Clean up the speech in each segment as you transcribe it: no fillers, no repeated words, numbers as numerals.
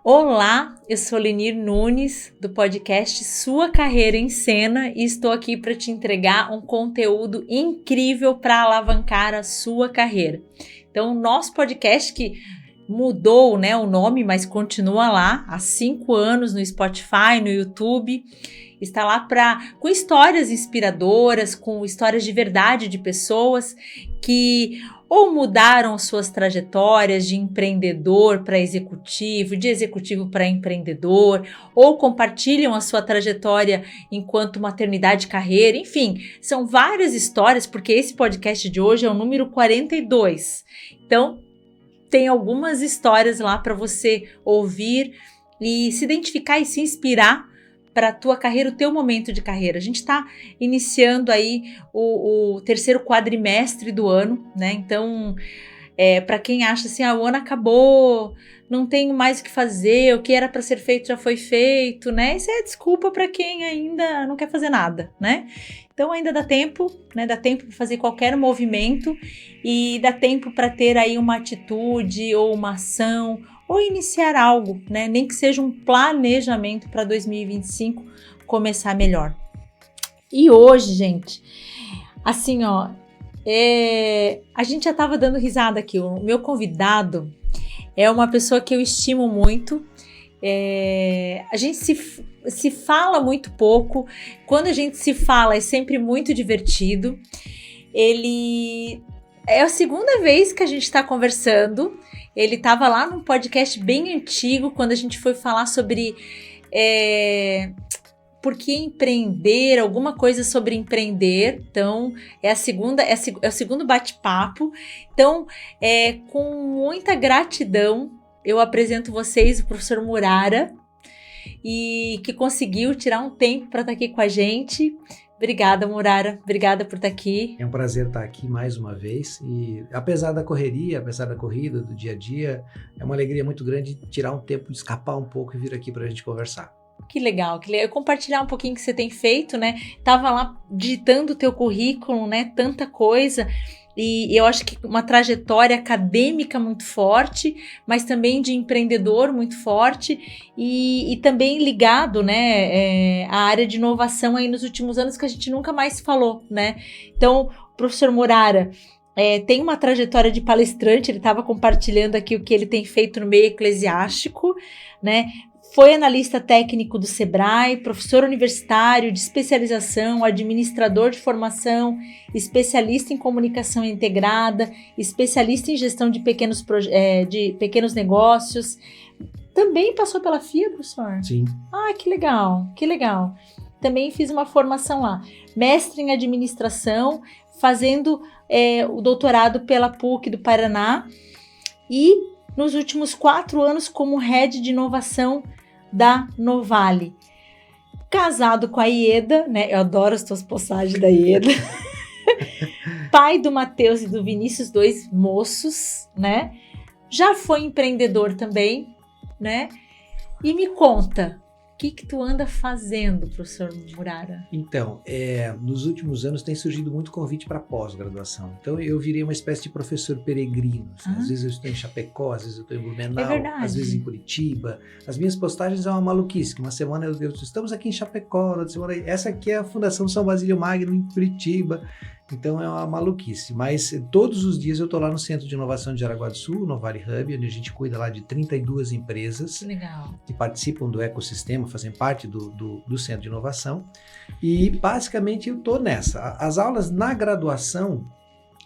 Olá, eu sou Lenir Nunes, do podcast Sua Carreira em Cena, e estou aqui para te entregar um conteúdo incrível para alavancar a sua carreira. Então, o nosso podcast que mudou, né, o nome, mas continua lá há 5 anos no Spotify, no YouTube, está lá com histórias inspiradoras, com histórias de verdade de pessoas que ou mudaram suas trajetórias de empreendedor para executivo, de executivo para empreendedor, ou compartilham a sua trajetória enquanto maternidade e carreira, enfim, são várias histórias, porque esse podcast de hoje é o número 42. Então, tem algumas histórias lá para você ouvir e se identificar e se inspirar para a tua carreira, o teu momento de carreira. A gente está iniciando aí o terceiro quadrimestre do ano, né? Então, para quem acha assim, o ano acabou, não tenho mais o que fazer, o que era para ser feito já foi feito, né? Isso é desculpa para quem ainda não quer fazer nada, né? Então ainda dá tempo, né? Dá tempo para fazer qualquer movimento e dá tempo para ter aí uma atitude ou uma ação ou iniciar algo, né? Nem que seja um planejamento para 2025 começar melhor. E hoje, gente, assim, ó, a gente já estava dando risada aqui. O meu convidado é uma pessoa que eu estimo muito. A gente se fala muito pouco. Quando a gente se fala, é sempre muito divertido. Ele é a segunda vez que a gente está conversando. Ele estava lá num podcast bem antigo, quando a gente foi falar sobre por que empreender, alguma coisa sobre empreender. Então, é o segundo bate-papo. Então, com muita gratidão, eu apresento vocês o professor Murara, e que conseguiu tirar um tempo para estar aqui com a gente. Obrigada, Murara. Obrigada por estar aqui. É um prazer estar aqui mais uma vez. E apesar da correria, apesar da corrida, do dia a dia, é uma alegria muito grande tirar um tempo, escapar um pouco e vir aqui para a gente conversar. Que legal, que legal. Eu compartilhar um pouquinho que você tem feito, né? Tava lá digitando o teu currículo, né? Tanta coisa. E eu acho que uma trajetória acadêmica muito forte, mas também de empreendedor muito forte e também ligado, né, à área de inovação aí nos últimos anos que a gente nunca mais falou, né? Então, o professor Murara tem uma trajetória de palestrante, ele estava compartilhando aqui o que ele tem feito no meio eclesiástico, né? Foi analista técnico do Sebrae, professor universitário de especialização, administrador de formação, especialista em comunicação integrada, especialista em gestão de pequenos negócios. Também passou pela FIA, professor? Sim. Ah, que legal, que legal. Também fiz uma formação lá. Mestre em administração, fazendo o doutorado pela PUC do Paraná e nos últimos 4 anos como head de inovação da Novale. Casado com a Ieda, né? Eu adoro as tuas postagens da Ieda. Pai do Matheus e do Vinícius, 2 moços, né? Já foi empreendedor também, né? E me conta, o que tu anda fazendo, professor Murara? Então, nos últimos anos tem surgido muito convite para pós-graduação. Então, eu virei uma espécie de professor peregrino. Assim. Às vezes eu estou em Chapecó, às vezes eu estou em Blumenau, às vezes em Curitiba. As minhas postagens são uma maluquice, que uma semana eu estamos aqui em Chapecó, outra semana essa aqui é a Fundação São Basílio Magno em Curitiba. Então é uma maluquice, mas todos os dias eu estou lá no Centro de Inovação de Jaraguá do Sul, no Vale Hub, onde a gente cuida lá de 32 empresas que participam do ecossistema, fazem parte do Centro de Inovação, e basicamente eu estou nessa. As aulas na graduação,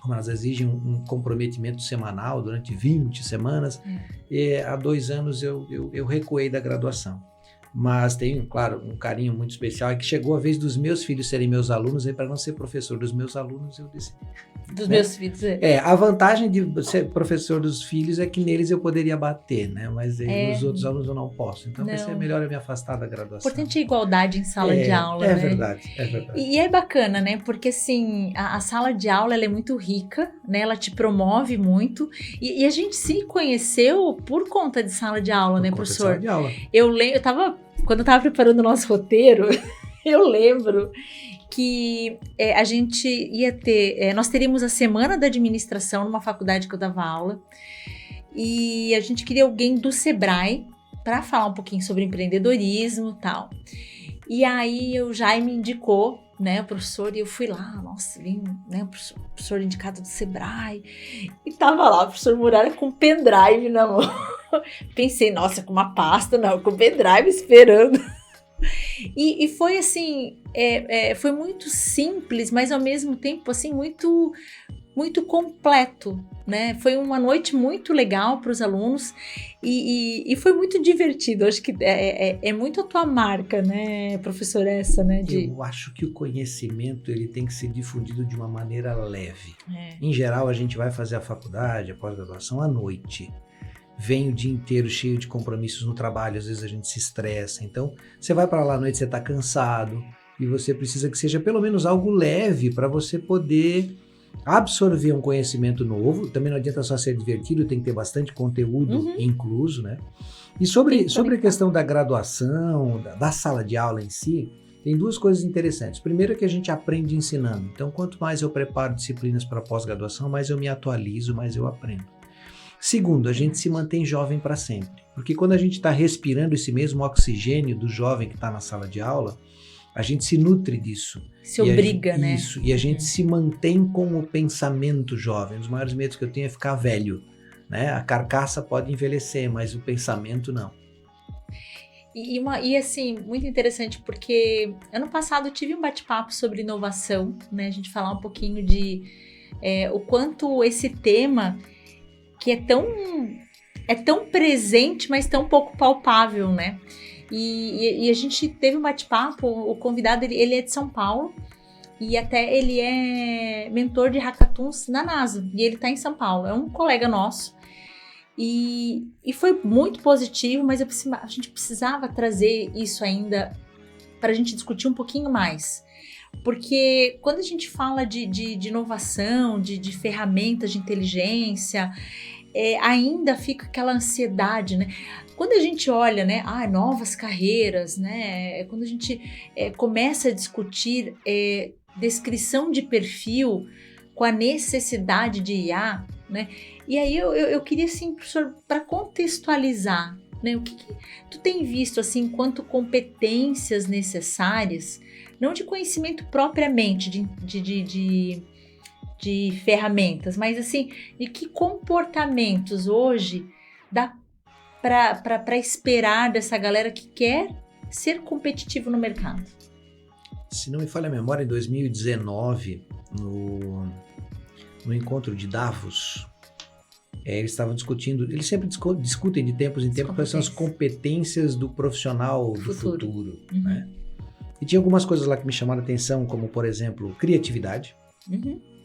como elas exigem um comprometimento semanal durante 20 semanas, há 2 anos eu recuei da graduação. Mas tenho, claro, um carinho muito especial. É que chegou a vez dos meus filhos serem meus alunos, e para não ser professor dos meus alunos, eu decidi. Dos meus filhos, a vantagem de ser professor dos filhos é que neles eu poderia bater, né? Mas nos outros alunos eu não posso. Então vai ser melhor eu me afastar da graduação. Importante a igualdade em sala de aula, né? Verdade. E é bacana, né? Porque assim, a sala de aula ela é muito rica, né? Ela te promove muito. E a gente se conheceu por conta de sala de aula, né, professor? Sala de aula. Quando eu estava preparando o nosso roteiro, eu lembro que a gente ia ter... nós teríamos a semana da administração numa faculdade que eu dava aula, e a gente queria alguém do Sebrae para falar um pouquinho sobre empreendedorismo e tal. E aí o Jaime indicou, né, o professor, e eu fui lá, nossa, vim, né, o professor indicado do Sebrae, e tava lá o professor Muralha com pendrive na mão. Pensei, nossa, com uma pasta, não, com pendrive esperando. E foi assim, foi muito simples, mas ao mesmo tempo, assim, muito completo, né? Foi uma noite muito legal para os alunos e foi muito divertido. Acho que é muito a tua marca, né, professor, essa, né? Eu acho que o conhecimento ele tem que ser difundido de uma maneira leve. Em geral, a gente vai fazer a faculdade, a pós-graduação à noite. Vem o dia inteiro cheio de compromissos no trabalho, às vezes a gente se estressa. Então, você vai para lá à noite, você está cansado e você precisa que seja pelo menos algo leve para você poder absorver um conhecimento novo. Também não adianta só ser divertido, tem que ter bastante conteúdo incluso, né? E sobre a questão da graduação, da sala de aula em si, tem duas coisas interessantes. Primeiro é que a gente aprende ensinando. Então, quanto mais eu preparo disciplinas para pós-graduação, mais eu me atualizo, mais eu aprendo. Segundo, a gente se mantém jovem para sempre. Porque quando a gente está respirando esse mesmo oxigênio do jovem que está na sala de aula, a gente se nutre disso. Se obriga, né? Isso, e a gente se mantém com o pensamento jovem. Um dos maiores medos que eu tenho é ficar velho, né? A carcaça pode envelhecer, mas o pensamento não. E assim, muito interessante, porque ano passado eu tive um bate-papo sobre inovação, né? A gente falar um pouquinho de o quanto esse tema, que é tão presente, mas tão pouco palpável, né? E a gente teve um bate-papo, o convidado, ele é de São Paulo, e até ele é mentor de hackathons na NASA, e ele está em São Paulo, é um colega nosso, e foi muito positivo, mas a gente precisava trazer isso ainda para a gente discutir um pouquinho mais, porque quando a gente fala de inovação, de ferramentas de inteligência, ainda fica aquela ansiedade, né? Quando a gente olha, né, novas carreiras, né, quando a gente começa a discutir descrição de perfil com a necessidade de IA, né, e aí eu queria, assim, professor, para contextualizar, né, o que tu tem visto, assim, enquanto competências necessárias, não de conhecimento propriamente, de ferramentas, mas, assim, de que comportamentos hoje dá para esperar dessa galera que quer ser competitivo no mercado? Se não me falha a memória, em 2019, no encontro de Davos, eles estavam discutindo, eles sempre discutem de tempos em tempos quais são as competências do profissional do futuro, né? E tinha algumas coisas lá que me chamaram a atenção, como, por exemplo, criatividade.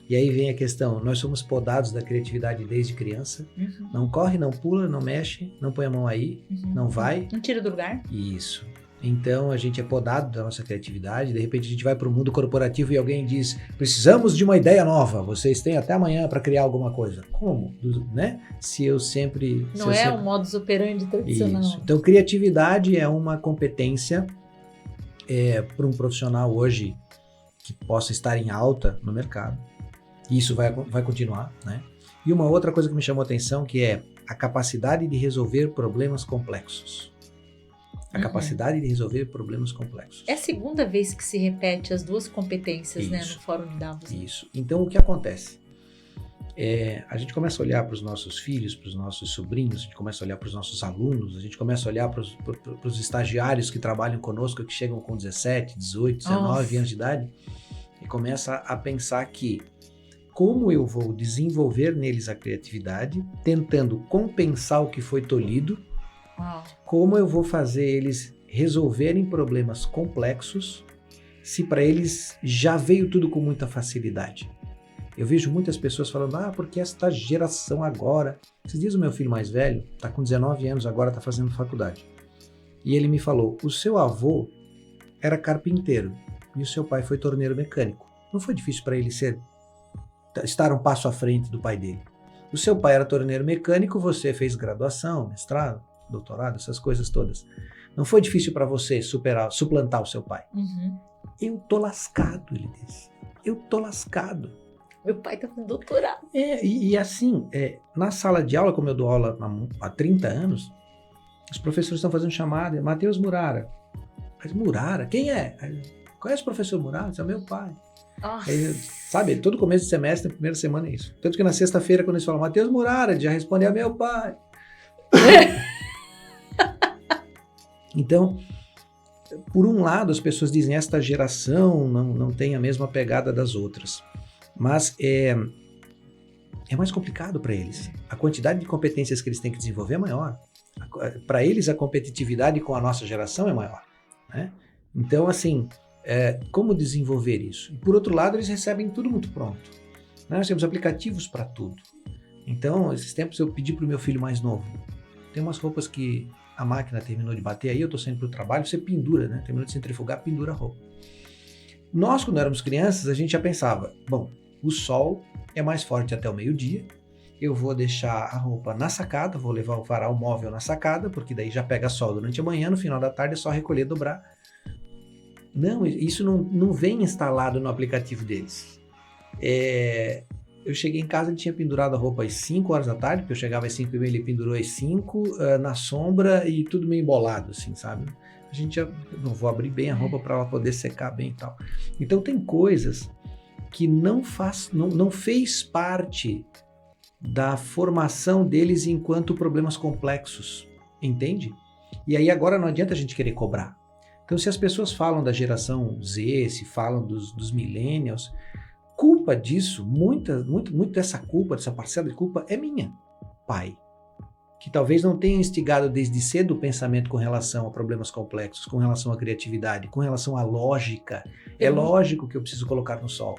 E aí vem a questão, nós somos podados da criatividade desde criança. Não corre, não pula, não mexe, não põe a mão aí, não vai. Não tira do lugar. Isso. Então a gente é podado da nossa criatividade, de repente a gente vai para o mundo corporativo e alguém diz, precisamos de uma ideia nova, vocês têm até amanhã para criar alguma coisa. Como? Né? Se eu sempre... Não é o modus operandi tradicional. Isso. Então criatividade é uma competência para um profissional hoje que possa estar em alta no mercado. E isso vai continuar, né? E uma outra coisa que me chamou a atenção, que é a capacidade de resolver problemas complexos. A capacidade de resolver problemas complexos. É a segunda vez que se repete as duas competências, né, no Fórum de Davos. Isso. Então, o que acontece? A gente começa a olhar para os nossos filhos, para os nossos sobrinhos, a gente começa a olhar para os nossos alunos, a gente começa a olhar para os estagiários que trabalham conosco, que chegam com 17, 18, 19 anos de idade, e começa a pensar que como eu vou desenvolver neles a criatividade, tentando compensar o que foi tolhido, como eu vou fazer eles resolverem problemas complexos, se para eles já veio tudo com muita facilidade. Eu vejo muitas pessoas falando, porque esta geração agora... Esses dias o meu filho mais velho, está com 19 anos, agora está fazendo faculdade. E ele me falou, o seu avô era carpinteiro e o seu pai foi torneiro mecânico. Não foi difícil para ele estar um passo à frente do pai dele. O seu pai era torneiro mecânico, você fez graduação, mestrado, doutorado, essas coisas todas. Não foi difícil para você suplantar o seu pai. Eu tô lascado, ele disse. Eu tô lascado. Meu pai tá com doutorado. E assim, na sala de aula, como eu dou aula há 30 anos, Os professores estão fazendo chamada, Matheus Murara. Mas Murara? Quem é? Conhece o professor Murara? Esse é meu pai. Aí, sabe, todo começo de semestre, primeira semana é isso. Tanto que na sexta-feira, quando eles falam Matheus Murara, ele já responde, é meu pai. Então, por um lado, as pessoas dizem esta geração não tem a mesma pegada das outras. Mas é mais complicado para eles. A quantidade de competências que eles têm que desenvolver é maior. Para eles, a competitividade com a nossa geração é maior, né? Então, assim, como desenvolver isso? E, por outro lado, eles recebem tudo muito pronto, né? Nós temos aplicativos para tudo. Então, esses tempos eu pedi para o meu filho mais novo. Tem umas roupas que a máquina terminou de bater, aí eu estou saindo para o trabalho, você pendura, né? Terminou de centrifugar, pendura a roupa. Nós, quando éramos crianças, a gente já pensava, bom, o sol é mais forte até o meio-dia, eu vou deixar a roupa na sacada, vou levar o varal móvel na sacada, porque daí já pega sol durante a manhã, no final da tarde é só recolher, dobrar. Não, isso não vem instalado no aplicativo deles. Eu cheguei em casa, ele tinha pendurado a roupa às 5 horas da tarde, porque eu chegava às 5h30, ele pendurou às 5, na sombra e tudo meio embolado, assim, sabe? A gente já, não vou abrir bem a roupa para ela poder secar bem e tal. Então tem coisas que não fez parte da formação deles enquanto problemas complexos, entende? E aí agora não adianta a gente querer cobrar. Então se as pessoas falam da geração Z, se falam dos millennials, culpa disso, muito dessa culpa, dessa parcela de culpa é minha, pai, que talvez não tenha instigado desde cedo o pensamento com relação a problemas complexos, com relação à criatividade, com relação à lógica. É lógico que eu preciso colocar no sol.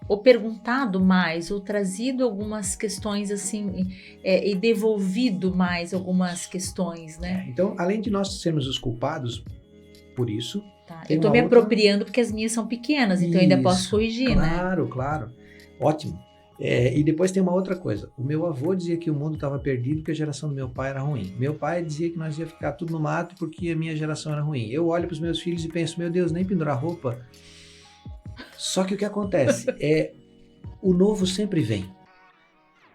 Ou perguntado mais, ou trazido algumas questões assim, e devolvido mais algumas questões, né? Então, além de nós sermos os culpados por isso... Tá. Eu estou me apropriando porque as minhas são pequenas, então eu ainda posso corrigir, claro, né? Claro, ótimo. E depois tem uma outra coisa. O meu avô dizia que o mundo estava perdido porque a geração do meu pai era ruim. Meu pai dizia que nós ia ficar tudo no mato porque a minha geração era ruim. Eu olho para os meus filhos e penso, meu Deus, nem pendurar roupa... Só que o que acontece o novo sempre vem.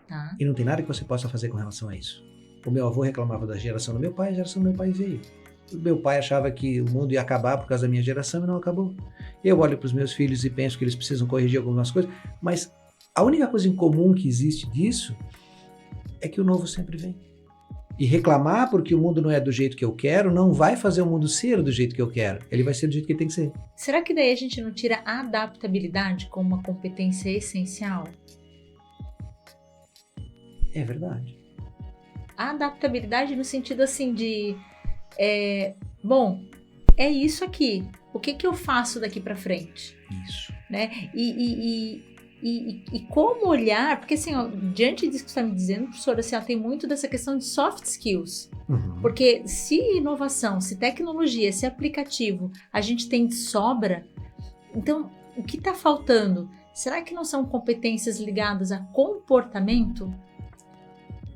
Tá. E não tem nada que você possa fazer com relação a isso. O meu avô reclamava da geração do meu pai, a geração do meu pai veio. O meu pai achava que o mundo ia acabar por causa da minha geração e não acabou. Eu olho para os meus filhos e penso que eles precisam corrigir algumas coisas, mas a única coisa em comum que existe disso é que o novo sempre vem. E reclamar porque o mundo não é do jeito que eu quero não vai fazer o mundo ser do jeito que eu quero. Ele vai ser do jeito que ele tem que ser. Será que daí a gente não tira a adaptabilidade como uma competência essencial? É verdade. A adaptabilidade no sentido assim de... bom, é isso aqui. O que eu faço daqui para frente? Isso. Né? E como olhar, porque assim, ó, diante disso que você está me dizendo, professora, assim, ó, tem muito dessa questão de soft skills. Uhum. Porque se inovação, se tecnologia, se aplicativo, a gente tem de sobra, então o que está faltando? Será que não são competências ligadas a comportamento?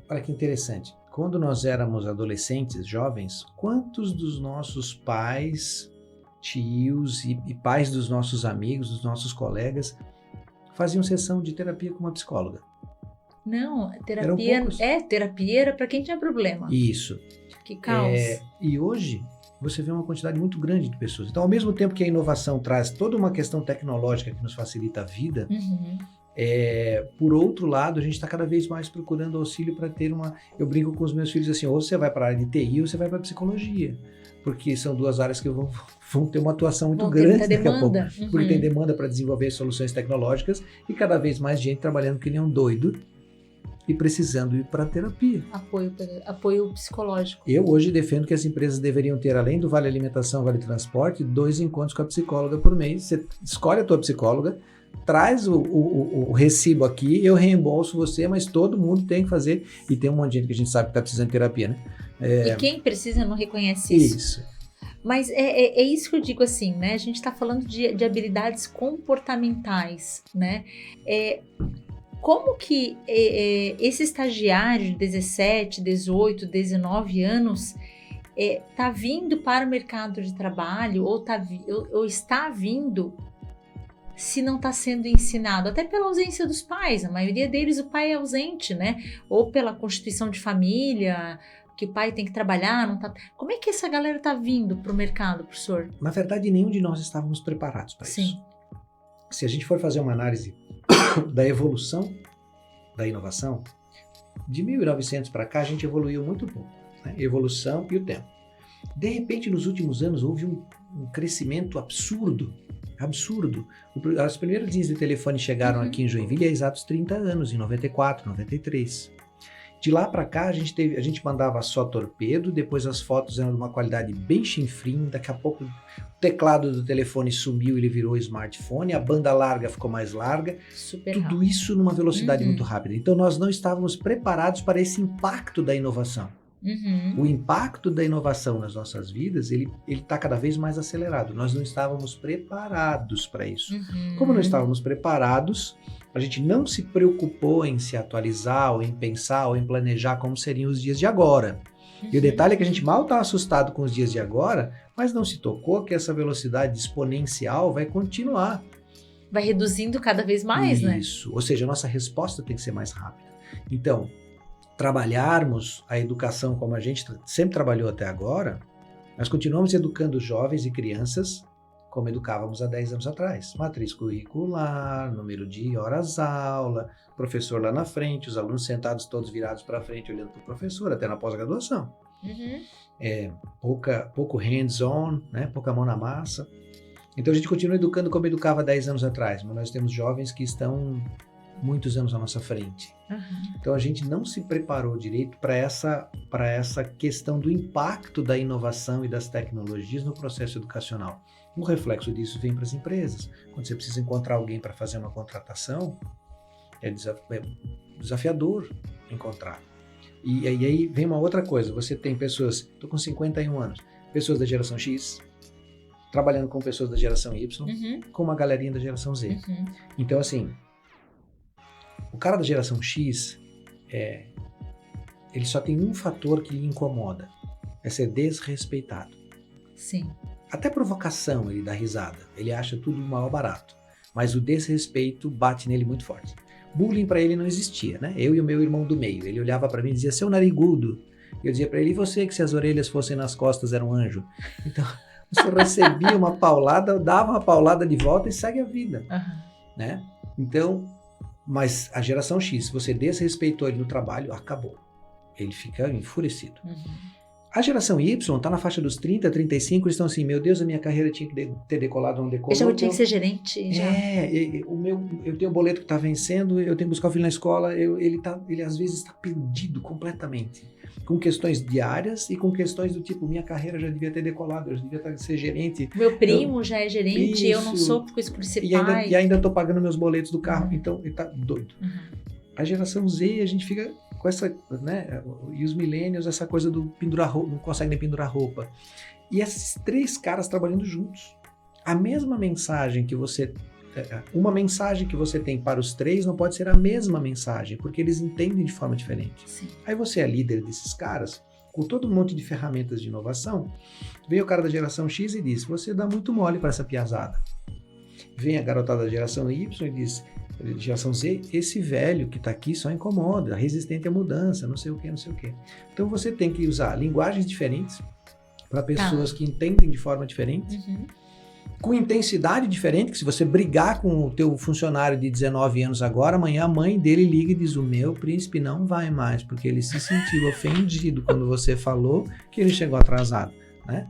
Olha que interessante. Quando nós éramos adolescentes, jovens, quantos dos nossos pais, tios e pais dos nossos amigos, dos nossos colegas faziam sessão de terapia com uma psicóloga? Não, terapia era para quem tinha problema. Isso. Que caos. E hoje você vê uma quantidade muito grande de pessoas. Então, ao mesmo tempo que a inovação traz toda uma questão tecnológica que nos facilita a vida, por outro lado, a gente está cada vez mais procurando auxílio para ter uma... Eu brinco com os meus filhos assim, ou você vai para a área de TI ou você vai para a psicologia, porque são duas áreas que vão ter uma atuação muito grande daqui a pouco, porque tem demanda para desenvolver soluções tecnológicas e cada vez mais gente trabalhando que nem um doido e precisando ir para a terapia. Apoio psicológico. Eu hoje defendo que as empresas deveriam ter, além do Vale Alimentação, Vale Transporte, 2 encontros com a psicóloga por mês. Você escolhe a tua psicóloga, traz o recibo aqui, eu reembolso você, mas todo mundo tem que fazer. E tem um monte de gente que a gente sabe que está precisando de terapia, né? E quem precisa não reconhece isso. Isso. Mas é isso que eu digo assim, né? A gente está falando de habilidades comportamentais, né? Como que esse estagiário de 17, 18, 19 anos está vindo para o mercado de trabalho ou está vindo se não está sendo ensinado, até pela ausência dos pais, a maioria deles o pai é ausente, né? Ou pela constituição de família, que o pai tem que trabalhar, não tá... Como é que essa galera tá vindo pro mercado, professor? Na verdade, nenhum de nós estávamos preparados para isso. Se a gente for fazer uma análise da evolução da inovação, de 1900 para cá a gente evoluiu muito pouco, né? Evolução e o tempo. De repente, nos últimos anos, houve um crescimento absurdo. As primeiras linhas de telefone chegaram aqui em Joinville há exatos 30 anos, em 94, 93. De lá para cá, a gente mandava só torpedo, depois as fotos eram de uma qualidade bem chinfrim, daqui a pouco o teclado do telefone sumiu, ele virou smartphone, a banda larga ficou mais larga, tudo isso numa velocidade muito rápida. Então nós não estávamos preparados para esse impacto da inovação. O impacto da inovação nas nossas vidas, ele está cada vez mais acelerado. Nós não estávamos preparados para isso. Como não estávamos preparados, a gente não se preocupou em se atualizar, ou em pensar, ou em planejar como seriam os dias de agora. E o detalhe é que a gente mal está assustado com os dias de agora, mas não se tocou que essa velocidade exponencial vai continuar. Vai reduzindo cada vez mais, né? Isso, ou seja, a nossa resposta tem que ser mais rápida. Então, trabalharmos a educação como a gente sempre trabalhou até agora, nós continuamos educando jovens e crianças como educávamos há 10 anos atrás. Matriz curricular, número de horas-aula, professor lá na frente, os alunos sentados todos virados para frente, olhando para o professor, até na pós-graduação. Pouco hands-on, né? Pouca mão na massa. Então a gente continua educando como educava 10 anos atrás, mas nós temos jovens que estão muitos anos à nossa frente. Então a gente não se preparou direito para essa questão do impacto da inovação e das tecnologias no processo educacional. O reflexo disso vem para as empresas. Quando você precisa encontrar alguém para fazer uma contratação, é desafiador encontrar. E aí vem uma outra coisa, você tem pessoas, estou com 51 anos, pessoas da geração X, trabalhando com pessoas da geração Y, com uma galerinha da geração Z. Então assim, o cara da geração X, ele só tem um fator que lhe incomoda, é ser desrespeitado. Sim. Até provocação ele dá risada, ele acha tudo o maior barato, mas o desrespeito bate nele muito forte. Bullying para ele não existia, né? Eu e o meu irmão do meio, ele olhava para mim e dizia, seu narigudo. Eu dizia para ele, e você que se as orelhas fossem nas costas era um anjo? Então, você recebia uma paulada, dava uma paulada de volta e segue a vida, né? Então, mas a geração X, se você desrespeitou ele no trabalho, acabou. Ele fica enfurecido. A geração Y está na faixa dos 30, 35, eles estão assim, meu Deus, a minha carreira tinha que ter decolado, não decolou. Eu tinha que ser gerente. Eu tenho um boleto que está vencendo, eu tenho que buscar o filho na escola, ele às vezes está perdido completamente. Com questões diárias e com questões do tipo, minha carreira já devia ter decolado, eu já devia ser gerente. Meu primo já é gerente, eu não sou porque eu escolhi ser pai. E ainda estou pagando meus boletos do carro, então ele está doido. A geração Z, a gente fica com essa, né, e os millennials, essa coisa do pendurar roupa, não consegue nem pendurar roupa. E esses três caras trabalhando juntos. A mesma mensagem que você... Uma mensagem que você tem para os três não pode ser a mesma mensagem, porque eles entendem de forma diferente. Sim. Aí você é líder desses caras, com todo um monte de ferramentas de inovação, vem o cara da geração X e diz, você dá muito mole para essa piazada. Vem a garotada da geração Y e diz, geração Z, esse velho que está aqui só incomoda, resistente à mudança, não sei o que. Então você tem que usar linguagens diferentes para pessoas que entendem de forma diferente, com intensidade diferente, que se você brigar com o teu funcionário de 19 anos agora, amanhã a mãe dele liga e diz, o meu príncipe não vai mais, porque ele se sentiu ofendido quando você falou que ele chegou atrasado, né?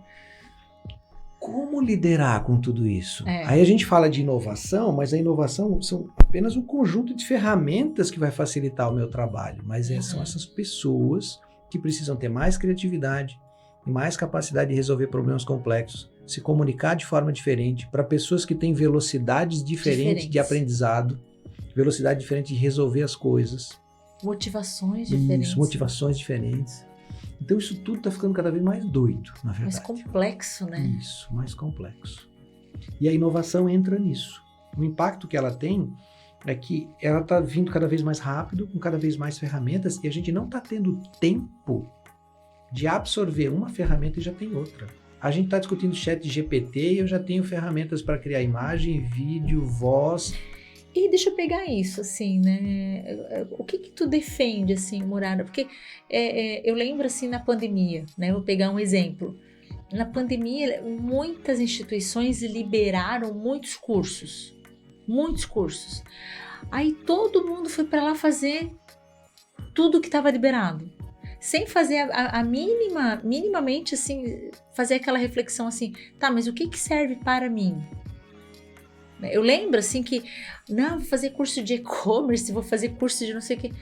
Como liderar com tudo isso? Aí a gente fala de inovação, mas a inovação são apenas um conjunto de ferramentas que vai facilitar o meu trabalho, mas são essas pessoas que precisam ter mais criatividade e mais capacidade de resolver problemas complexos, se comunicar de forma diferente, para pessoas que têm velocidades diferentes de aprendizado, velocidade diferente de resolver as coisas. Motivações diferentes. Isso, motivações diferentes. Então isso tudo está ficando cada vez mais doido, na verdade. Mais complexo, né? Isso, mais complexo. E a inovação entra nisso. O impacto que ela tem é que ela está vindo cada vez mais rápido, com cada vez mais ferramentas, e a gente não está tendo tempo de absorver uma ferramenta e já tem outra. A gente está discutindo chat GPT e eu já tenho ferramentas para criar imagem, vídeo, voz. E deixa eu pegar isso, assim, né? O que tu defende, assim, Murara? Porque eu lembro, assim, na pandemia, né? Vou pegar um exemplo. Na pandemia, muitas instituições liberaram muitos cursos. Muitos cursos. Aí todo mundo foi para lá fazer tudo que estava liberado. Sem fazer minimamente, assim, fazer aquela reflexão assim, tá, mas o que serve para mim? Eu lembro, assim, que, não, vou fazer curso de e-commerce, vou fazer curso de não sei o que.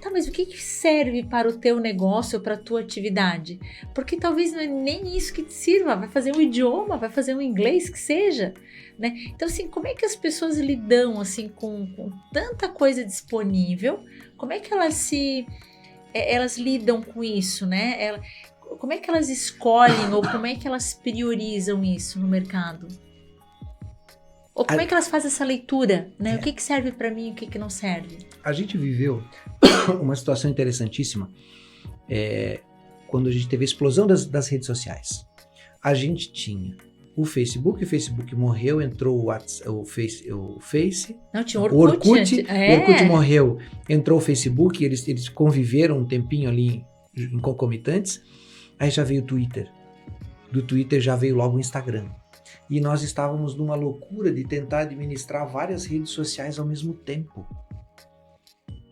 Tá, mas o que serve para o teu negócio ou para a tua atividade? Porque talvez não é nem isso que te sirva, vai fazer um idioma, vai fazer um inglês que seja, né? Então, assim, como é que as pessoas lidam, assim, com tanta coisa disponível? Como é que elas lidam com isso, né? Como é que elas escolhem ou como é que elas priorizam isso no mercado? Ou como é que elas fazem essa leitura, né? O que serve para mim e o que não serve? A gente viveu uma situação interessantíssima quando a gente teve a explosão das redes sociais. A gente tinha o Facebook morreu, entrou o Face. Não, tinha o Orkut. O Orkut morreu, entrou o Facebook, eles conviveram um tempinho ali em concomitantes. Aí já veio o Twitter. Do Twitter já veio logo o Instagram. E nós estávamos numa loucura de tentar administrar várias redes sociais ao mesmo tempo.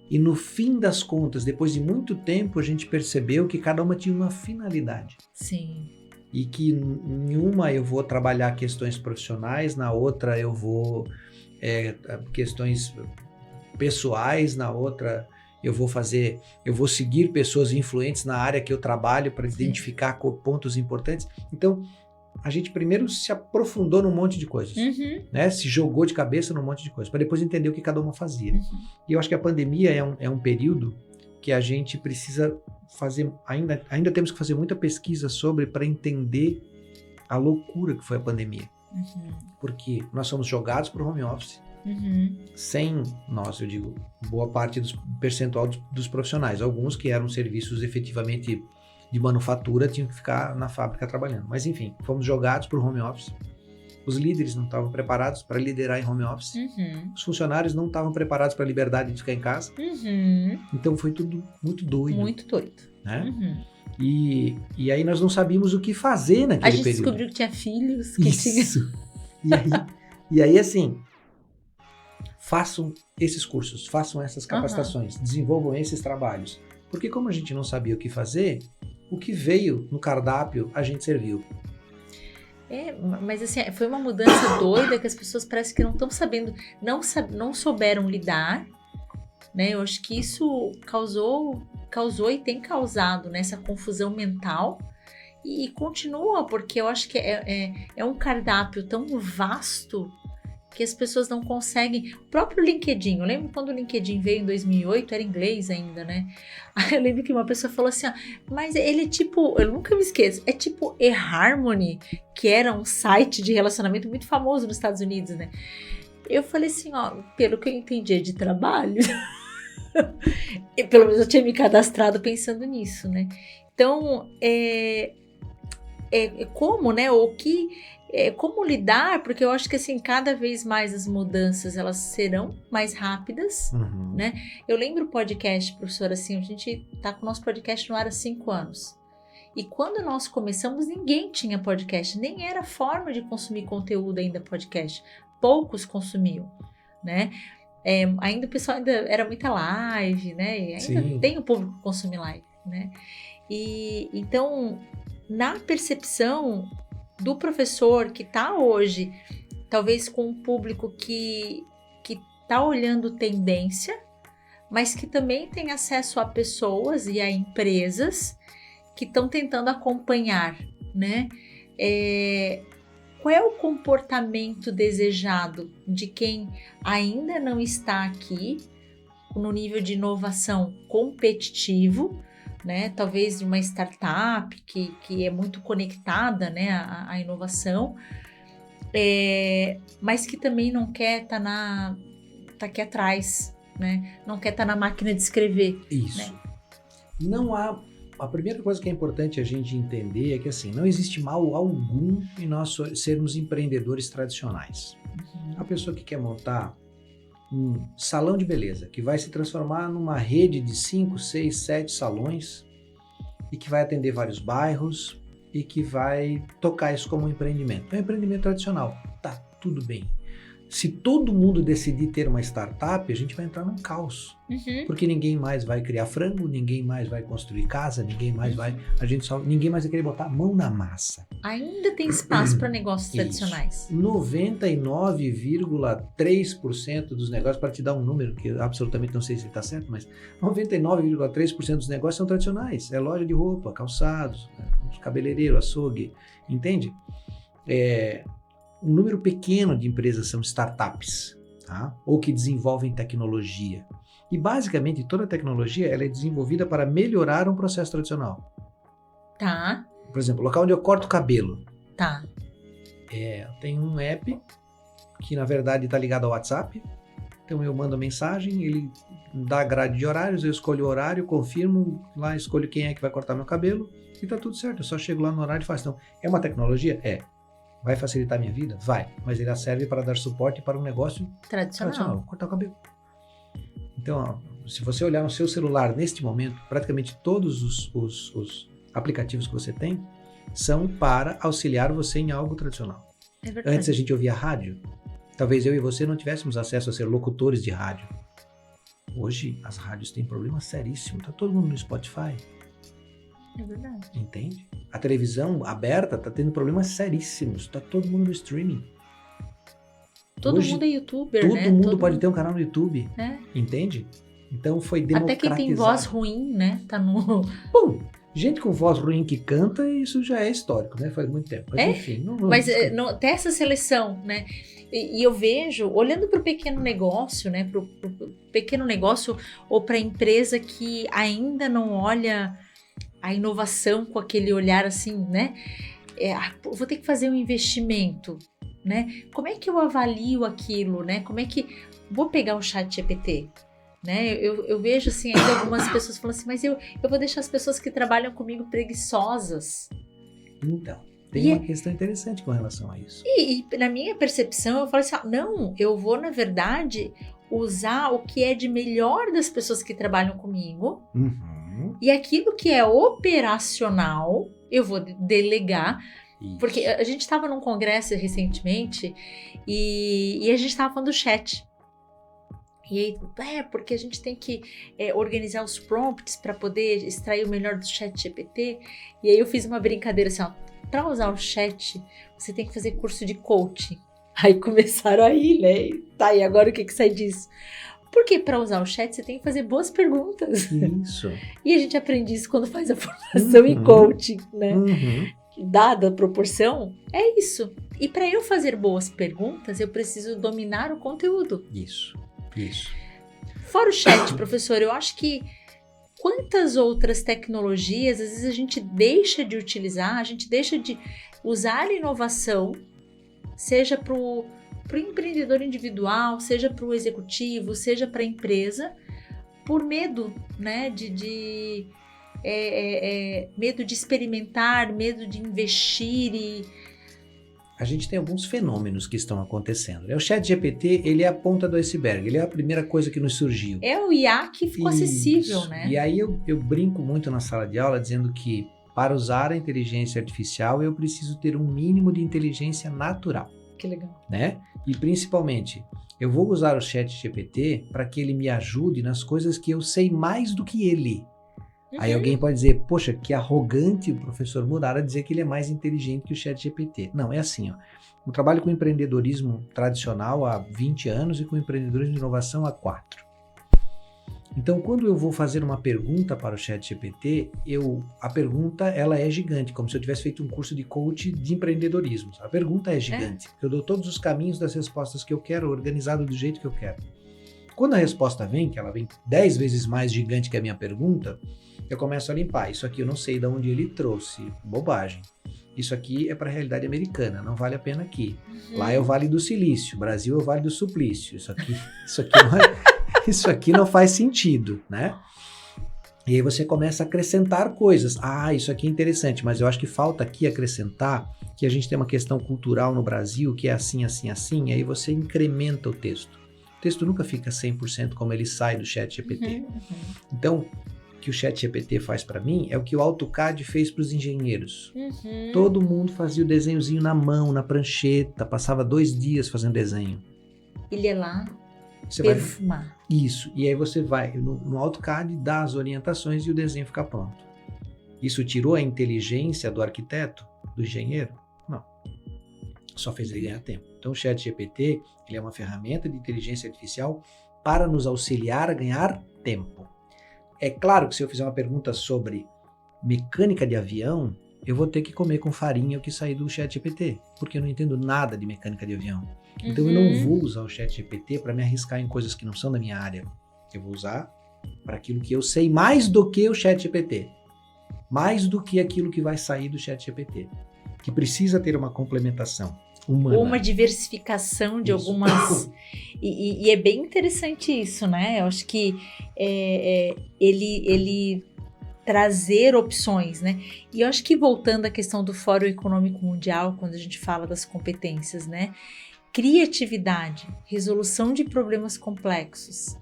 E no fim das contas, depois de muito tempo, a gente percebeu que cada uma tinha uma finalidade. Sim. E que em uma eu vou trabalhar questões profissionais, na outra eu vou questões pessoais, na outra eu vou seguir pessoas influentes na área que eu trabalho para identificar pontos importantes. Então, a gente primeiro se aprofundou num monte de coisas, né? Se jogou de cabeça num monte de coisas, para depois entender o que cada uma fazia. E eu acho que a pandemia é um período que a gente precisa fazer, ainda temos que fazer muita pesquisa sobre para entender a loucura que foi a pandemia. Porque nós somos jogados para o home office, sem nós, eu digo, boa parte do percentual dos profissionais. Alguns que eram serviços efetivamente de manufatura tinham que ficar na fábrica trabalhando. Mas enfim, fomos jogados para o home office. Os líderes não estavam preparados para liderar em home office. Os funcionários não estavam preparados para a liberdade de ficar em casa. Então foi tudo muito doido. Muito doido. Né? E aí nós não sabíamos o que fazer naquele período. A gente descobriu que tinha filhos. Que Isso. E aí, assim, façam esses cursos, façam essas capacitações, desenvolvam esses trabalhos. Porque como a gente não sabia o que fazer, o que veio no cardápio a gente serviu. Mas assim, foi uma mudança doida que as pessoas parece que não estão sabendo, não souberam lidar, né? Eu acho que isso causou e tem causado, né, essa confusão mental e continua, porque eu acho que é um cardápio tão vasto que as pessoas não conseguem. O próprio LinkedIn, eu lembro quando o LinkedIn veio em 2008, era inglês ainda, né? Aí eu lembro que uma pessoa falou assim, mas ele é tipo, eu nunca me esqueço, é tipo eHarmony, que era um site de relacionamento muito famoso nos Estados Unidos, né? Eu falei assim, pelo que eu entendi de trabalho, pelo menos eu tinha me cadastrado pensando nisso, né? Então, como, né, como lidar, porque eu acho que assim, cada vez mais as mudanças elas serão mais rápidas, né? Eu lembro o podcast, professora, assim, a gente tá com o nosso podcast no ar há 5 anos. E quando nós começamos, ninguém tinha podcast, nem era forma de consumir conteúdo ainda podcast. Poucos consumiam, né? Ainda o pessoal ainda era muita live, né? E ainda tem o público que consome live, né? E então, na percepção do professor que está hoje, talvez com um público que está olhando tendência, mas que também tem acesso a pessoas e a empresas que estão tentando acompanhar, né? Qual é o comportamento desejado de quem ainda não está aqui no nível de inovação competitivo, né? Talvez de uma startup que é muito conectada, né, à inovação, mas que também não quer tá aqui atrás, né? Não quer estar na máquina de escrever. Isso. Né? Não há... A primeira coisa que é importante a gente entender é que assim, não existe mal algum em nós sermos empreendedores tradicionais. A pessoa que quer montar um salão de beleza que vai se transformar numa rede de 5, 6, 7 salões e que vai atender vários bairros e que vai tocar isso como um empreendimento. É um empreendimento tradicional, tá tudo bem. Se todo mundo decidir ter uma startup, a gente vai entrar num caos. Porque ninguém mais vai criar frango, ninguém mais vai construir casa, ninguém mais vai... ninguém mais vai querer botar a mão na massa. Ainda tem espaço para negócios tradicionais. 99,3% dos negócios, para te dar um número que eu absolutamente não sei se está certo, mas 99,3% dos negócios são tradicionais. É loja de roupa, calçados, cabeleireiro, açougue, entende? Um número pequeno de empresas são startups, tá? Ou que desenvolvem tecnologia. E basicamente toda a tecnologia ela é desenvolvida para melhorar um processo tradicional. Tá. Por exemplo, o local onde eu corto o cabelo. Tá. Tem um app que na verdade está ligado ao WhatsApp. Então eu mando a mensagem, ele dá grade de horários, eu escolho o horário, confirmo, lá escolho quem é que vai cortar meu cabelo e tá tudo certo. Eu só chego lá no horário e faço. Então, é uma tecnologia? É. Vai facilitar a minha vida? Vai. Mas ele serve para dar suporte para um negócio tradicional. Cortar o cabelo. Então, se você olhar no seu celular neste momento, praticamente todos os aplicativos que você tem são para auxiliar você em algo tradicional. É verdade. Antes a gente ouvia rádio. Talvez eu e você não tivéssemos acesso a ser locutores de rádio. Hoje as rádios têm problemas seríssimos. Tá todo mundo no Spotify. É verdade. Entende? A televisão aberta está tendo problemas seríssimos. Está todo mundo no streaming. Todo mundo é youtuber, todo né? Mundo todo pode mundo ter um canal no YouTube. Entende? Então foi democratizado. Até quem tem voz ruim, né? Tá no... Bom, gente com voz ruim que canta, isso já é histórico, né? Faz muito tempo. Mas enfim. Não, tem essa seleção, né? E eu vejo, olhando para o pequeno negócio, né? Para o pequeno negócio ou para a empresa que ainda não olha a inovação com aquele olhar assim, né? Vou ter que fazer um investimento, né? Como é que eu avalio aquilo, né? Como é que... Vou pegar o ChatGPT, né? Eu vejo assim, ainda algumas pessoas falando assim, mas eu vou deixar as pessoas que trabalham comigo preguiçosas. Então, tem uma questão interessante com relação a isso. E na minha percepção, eu falo assim, não, eu vou, na verdade, usar o que é de melhor das pessoas que trabalham comigo. E aquilo que é operacional, eu vou delegar. Isso. Porque a gente estava num congresso recentemente e a gente estava falando do chat. E aí, porque a gente tem que organizar os prompts para poder extrair o melhor do chat GPT. E aí eu fiz uma brincadeira assim, para usar o chat, você tem que fazer curso de coaching. Aí começaram a rir, né? Tá, e agora o que sai disso? Porque para usar o chat você tem que fazer boas perguntas. Isso. E a gente aprende isso quando faz a formação em coaching, né? Dada a proporção, é isso. E para eu fazer boas perguntas, eu preciso dominar o conteúdo. Isso. Fora o chat, professor, eu acho que quantas outras tecnologias, às vezes a gente deixa de utilizar, a gente deixa de usar a inovação, seja para o empreendedor individual, seja para o executivo, seja para a empresa, por medo, né, medo de experimentar, medo de investir A gente tem alguns fenômenos que estão acontecendo. O ChatGPT, ele é a ponta do iceberg, ele é a primeira coisa que nos surgiu. É o IA que ficou acessível, né? E aí eu brinco muito na sala de aula dizendo que para usar a inteligência artificial eu preciso ter um mínimo de inteligência natural. Que legal. Né? E principalmente, eu vou usar o ChatGPT para que ele me ajude nas coisas que eu sei mais do que ele. Aí alguém pode dizer, poxa, que arrogante o professor Murara dizer que ele é mais inteligente que o ChatGPT. Não, é assim, ó. Eu trabalho com empreendedorismo tradicional há 20 anos e com empreendedorismo de inovação há 4. Então, quando eu vou fazer uma pergunta para o ChatGPT, a pergunta ela é gigante, como se eu tivesse feito um curso de coach de empreendedorismo. A pergunta é gigante. Eu dou todos os caminhos das respostas que eu quero, organizado do jeito que eu quero. Quando a resposta vem, que ela vem 10 vezes mais gigante que a minha pergunta, eu começo a limpar. Isso aqui eu não sei de onde ele trouxe. Bobagem. Isso aqui é para a realidade americana, não vale a pena aqui. Lá é o Vale do Silício, Brasil é o Vale do Suplício. Isso aqui não faz sentido, né? E aí você começa a acrescentar coisas. Isso aqui é interessante, mas eu acho que falta aqui acrescentar que a gente tem uma questão cultural no Brasil que é assim, assim, assim, e aí você incrementa o texto. O texto nunca fica 100% como ele sai do ChatGPT. Então, o que o ChatGPT faz para mim é o que o AutoCAD fez para os engenheiros. Todo mundo fazia o desenhozinho na mão, na prancheta, passava 2 dias fazendo desenho. Ele é lá, Você perfumar. Isso, e aí você vai no AutoCAD, dá as orientações e o desenho fica pronto. Isso tirou a inteligência do arquiteto, do engenheiro? Não. Só fez ele ganhar tempo. Então o ChatGPT, ele é uma ferramenta de inteligência artificial para nos auxiliar a ganhar tempo. É claro que se eu fizer uma pergunta sobre mecânica de avião, eu vou ter que comer com farinha o que sair do ChatGPT, porque eu não entendo nada de mecânica de avião. Então eu não vou usar o ChatGPT para me arriscar em coisas que não são da minha área. Eu vou usar para aquilo que eu sei mais do que o ChatGPT. Mais do que aquilo que vai sair do ChatGPT. Que precisa ter uma complementação humana. Ou uma diversificação de algumas... E é bem interessante isso, né? Eu acho que ele trazer opções, né? E eu acho que voltando à questão do Fórum Econômico Mundial, quando a gente fala das competências, né? Criatividade, resolução de problemas complexos.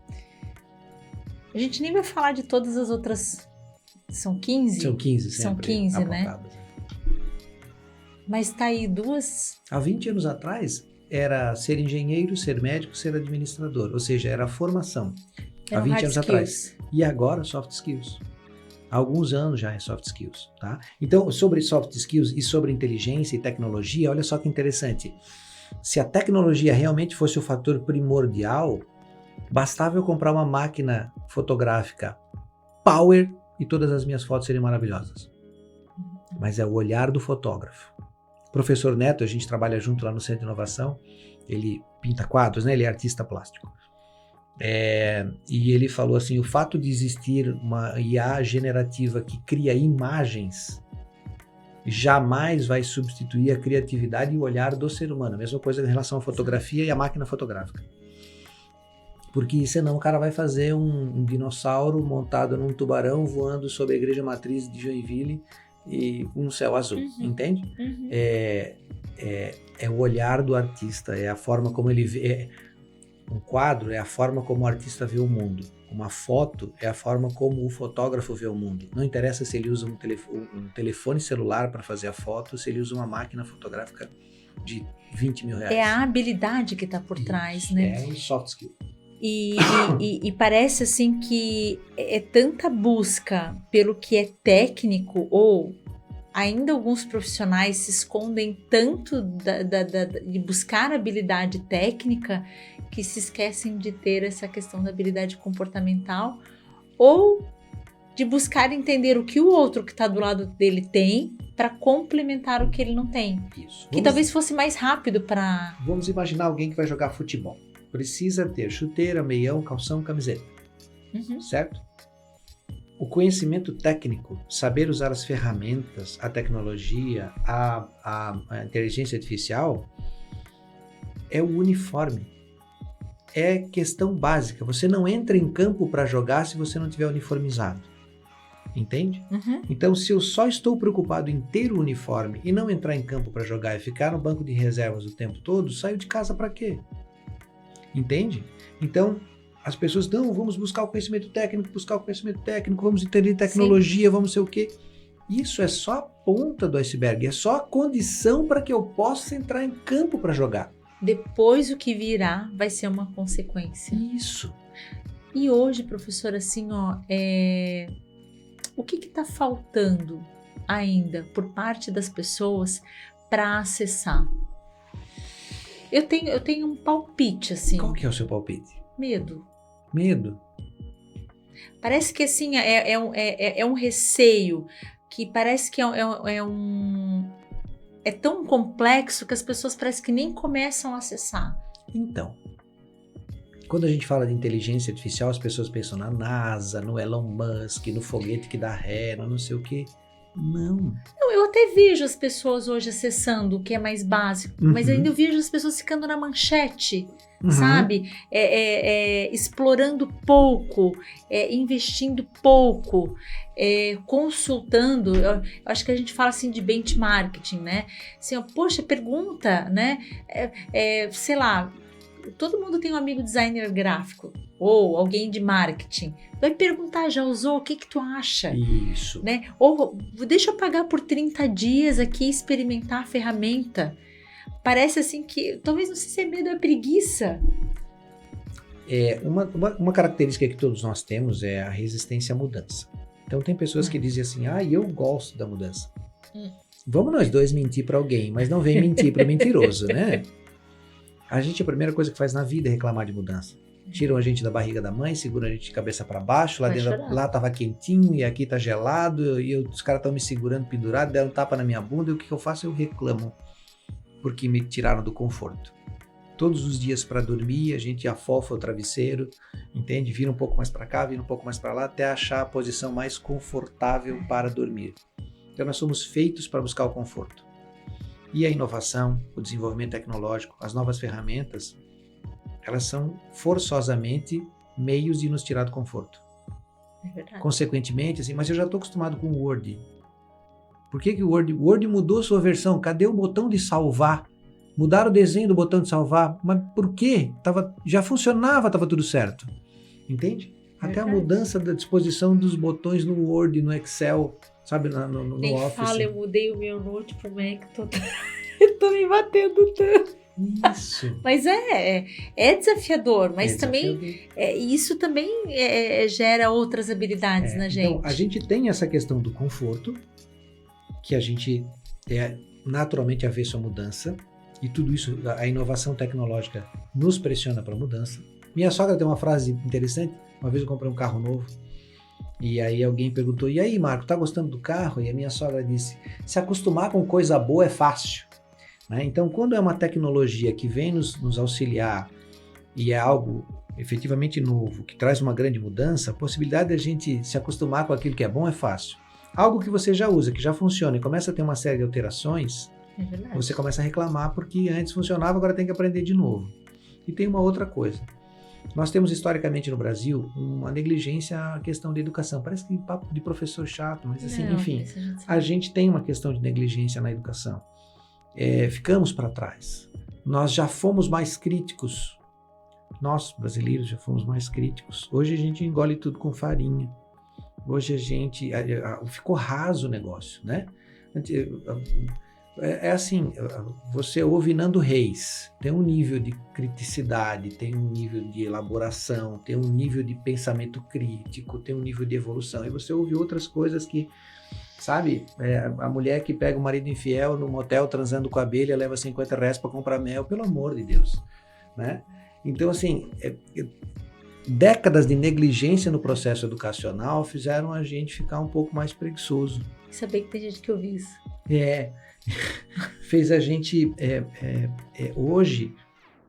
A gente nem vai falar de todas as outras... São 15? São 15 sempre. São 15, apontadas, né? Mas tá aí 2... Há 20 anos atrás, era ser engenheiro, ser médico, ser administrador. Ou seja, era a formação. Há 20 anos atrás. E agora, soft skills. Há alguns anos já é soft skills, tá? Então, sobre soft skills e sobre inteligência e tecnologia, olha só que interessante. Se a tecnologia realmente fosse o fator primordial, bastava eu comprar uma máquina fotográfica power e todas as minhas fotos seriam maravilhosas. Mas é o olhar do fotógrafo. O professor Neto, a gente trabalha junto lá no Centro de Inovação, ele pinta quadros, né? Ele é artista plástico. E ele falou assim, o fato de existir uma IA generativa que cria imagens jamais vai substituir a criatividade e o olhar do ser humano. A mesma coisa em relação à fotografia e à máquina fotográfica. Porque senão o cara vai fazer um dinossauro montado num tubarão voando sobre a igreja matriz de Joinville e um céu azul, entende? É o olhar do artista, é a forma como ele vê. Um quadro é a forma como o artista vê o mundo. Uma foto é a forma como o fotógrafo vê o mundo. Não interessa se ele usa um telefone celular para fazer a foto, se ele usa uma máquina fotográfica de 20 mil reais. É a habilidade que está por trás, né? É um soft skill. E parece assim que é tanta busca pelo que é técnico, ou ainda alguns profissionais se escondem tanto de buscar habilidade técnica que se esquecem de ter essa questão da habilidade comportamental, ou de buscar entender o que o outro que está do lado dele tem para complementar o que ele não tem. Isso. Que talvez fosse mais rápido para... Vamos imaginar alguém que vai jogar futebol. Precisa ter chuteira, meião, calção, camiseta. Certo? O conhecimento técnico, saber usar as ferramentas, a tecnologia, a inteligência artificial, é o uniforme. É questão básica. Você não entra em campo para jogar se você não tiver uniformizado. Entende? Então, se eu só estou preocupado em ter o uniforme e não entrar em campo para jogar e ficar no banco de reservas o tempo todo, saio de casa para quê? Entende? Então, as pessoas, não, vamos buscar o conhecimento técnico, vamos entender tecnologia, vamos sei o quê. Isso é só a ponta do iceberg, é só a condição para que eu possa entrar em campo para jogar. Depois o que virá vai ser uma consequência. Isso. E hoje, professor, assim, o que está faltando ainda por parte das pessoas para acessar? Eu tenho um palpite, assim. Qual que é o seu palpite? Medo. Medo? Parece que, assim, é um receio, que parece que é tão complexo que as pessoas parece que nem começam a acessar. Então, quando a gente fala de inteligência artificial, as pessoas pensam na NASA, no Elon Musk, no foguete que dá ré, no não sei o quê. Não, eu até vejo as pessoas hoje acessando o que é mais básico, mas ainda eu vejo as pessoas ficando na manchete, sabe? Explorando pouco, investindo pouco, consultando. Eu acho que a gente fala assim de benchmarking, né? Assim, poxa, pergunta, né? Sei lá, todo mundo tem um amigo designer gráfico ou alguém de marketing. Vai perguntar, já usou? O que tu acha? Isso. Né? Ou deixa eu pagar por 30 dias aqui e experimentar a ferramenta. Parece assim que, talvez não sei se é medo ou é preguiça. Uma característica que todos nós temos é a resistência à mudança. Então tem pessoas que dizem assim, eu gosto da mudança. Vamos nós dois mentir para alguém, mas não vem mentir para o mentiroso, né? A primeira coisa que faz na vida é reclamar de mudança. Tiram a gente da barriga da mãe, seguram a gente de cabeça para baixo, lá dentro, lá tava quentinho e aqui tá gelado, e os caras estão me segurando pendurado, deram um tapa na minha bunda, e o que eu faço? Eu reclamo, porque me tiraram do conforto. Todos os dias para dormir, a gente afofa o travesseiro, entende? Vira um pouco mais para cá, vira um pouco mais para lá, até achar a posição mais confortável para dormir. Então nós somos feitos para buscar o conforto. E a inovação, o desenvolvimento tecnológico, as novas ferramentas, elas são forçosamente meios de nos tirar do conforto. É verdade. Consequentemente, assim, mas eu já estou acostumado com o Word. Por que o Word mudou sua versão? Cadê o botão de salvar? Mudaram o desenho do botão de salvar. Mas por quê? Já funcionava, estava tudo certo. Entende? Até a mudança da disposição dos botões no Word, no Excel, sabe, no Nem Office. Fala, eu mudei o meu Note pro Mac, tô me batendo tanto. Isso. Mas é desafiador, mas também isso também gera outras habilidades na gente. Então, a gente tem essa questão do conforto, que a gente é naturalmente avesso à mudança, e tudo isso, a inovação tecnológica nos pressiona para a mudança. Minha sogra tem uma frase interessante. Uma vez eu comprei um carro novo, e aí alguém perguntou, e aí, Marco, tá gostando do carro? E a minha sogra disse, se acostumar com coisa boa é fácil. Né? Então, quando é uma tecnologia que vem nos auxiliar e é algo efetivamente novo, que traz uma grande mudança, a possibilidade de a gente se acostumar com aquilo que é bom é fácil. Algo que você já usa, que já funciona e começa a ter uma série de alterações, você começa a reclamar porque antes funcionava, agora tem que aprender de novo. E tem uma outra coisa. Nós temos historicamente no Brasil uma negligência à questão da educação. Parece que papo de professor chato, mas assim, enfim, a gente tem uma questão de negligência na educação. Ficamos para trás. Nós já fomos mais críticos. Nós, brasileiros, já fomos mais críticos. Hoje a gente engole tudo com farinha. Hoje a gente... ficou raso o negócio, né? Assim, você ouve Nando Reis, tem um nível de criticidade, tem um nível de elaboração, tem um nível de pensamento crítico, tem um nível de evolução. E você ouve outras coisas que... Sabe, a mulher que pega o marido infiel no motel transando com a abelha, leva 50 reais para comprar mel, pelo amor de Deus, né? Então, assim, décadas de negligência no processo educacional fizeram a gente ficar um pouco mais preguiçoso. Saber que tem gente que ouve isso. Fez a gente, hoje,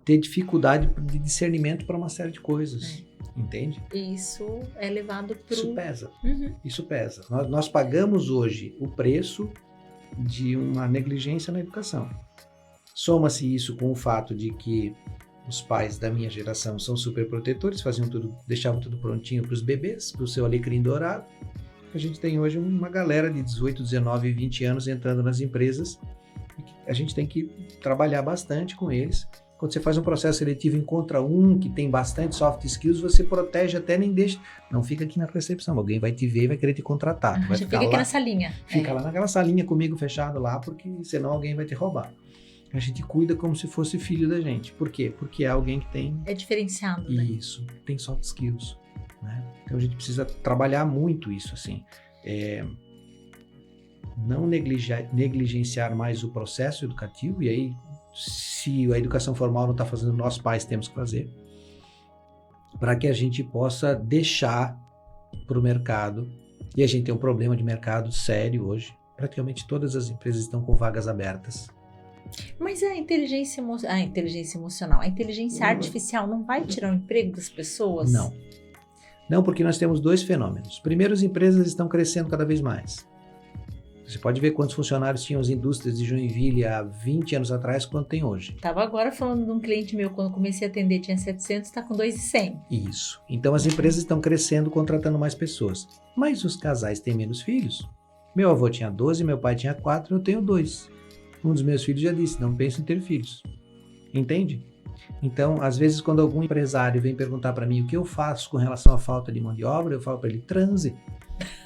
ter dificuldade de discernimento para uma série de coisas. Entende? E isso é levado para Isso pesa. Isso pesa. Nós pagamos hoje o preço de uma negligência na educação. Soma-se isso com o fato de que os pais da minha geração são super protetores, deixavam tudo prontinho para os bebês, para o seu alecrim dourado. A gente tem hoje uma galera de 18, 19 e 20 anos entrando nas empresas. E a gente tem que trabalhar bastante com eles. Quando você faz um processo seletivo e encontra um que tem bastante soft skills, você protege, até nem deixa. Não fica aqui na recepção, alguém vai te ver e vai querer te contratar. Tu vai ficar fica lá, aqui na salinha. Fica lá naquela salinha comigo fechado lá, porque senão alguém vai te roubar. A gente cuida como se fosse filho da gente. Por quê? Porque é alguém que tem... É diferenciado, né? Isso, tem soft skills. Né? Então a gente precisa trabalhar muito isso, assim. Não negligenciar mais o processo educativo, e aí, se a educação formal não está fazendo, nós pais temos que fazer, para que a gente possa deixar para o mercado, e a gente tem um problema de mercado sério hoje, praticamente todas as empresas estão com vagas abertas. Mas a inteligência emocional, a inteligência artificial não vai tirar o emprego das pessoas? Não, porque nós temos dois fenômenos. Primeiro, as empresas estão crescendo cada vez mais. Você pode ver quantos funcionários tinham as indústrias de Joinville há 20 anos atrás, quanto tem hoje. Estava agora falando de um cliente meu, quando comecei a atender tinha 700, está com 2.100. Isso. Então as empresas estão crescendo, contratando mais pessoas. Mas os casais têm menos filhos. Meu avô tinha 12, meu pai tinha 4, eu tenho 2. Um dos meus filhos já disse, não penso em ter filhos. Entende? Então, às vezes, quando algum empresário vem perguntar para mim o que eu faço com relação à falta de mão de obra, eu falo para ele, transe,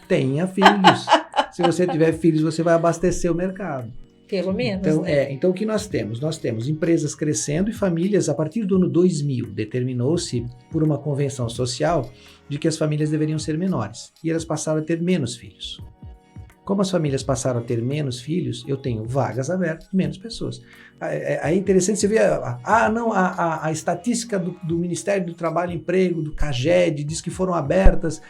tenha filhos. Se você tiver filhos, você vai abastecer o mercado. Pelo menos, então, né? Então, o que nós temos? Nós temos empresas crescendo e famílias, a partir do ano 2000, determinou-se por uma convenção social de que as famílias deveriam ser menores. E elas passaram a ter menos filhos. Como as famílias passaram a ter menos filhos, eu tenho vagas abertas e menos pessoas. É interessante você ver, a estatística do Ministério do Trabalho e Emprego, do CAGED, diz que foram abertas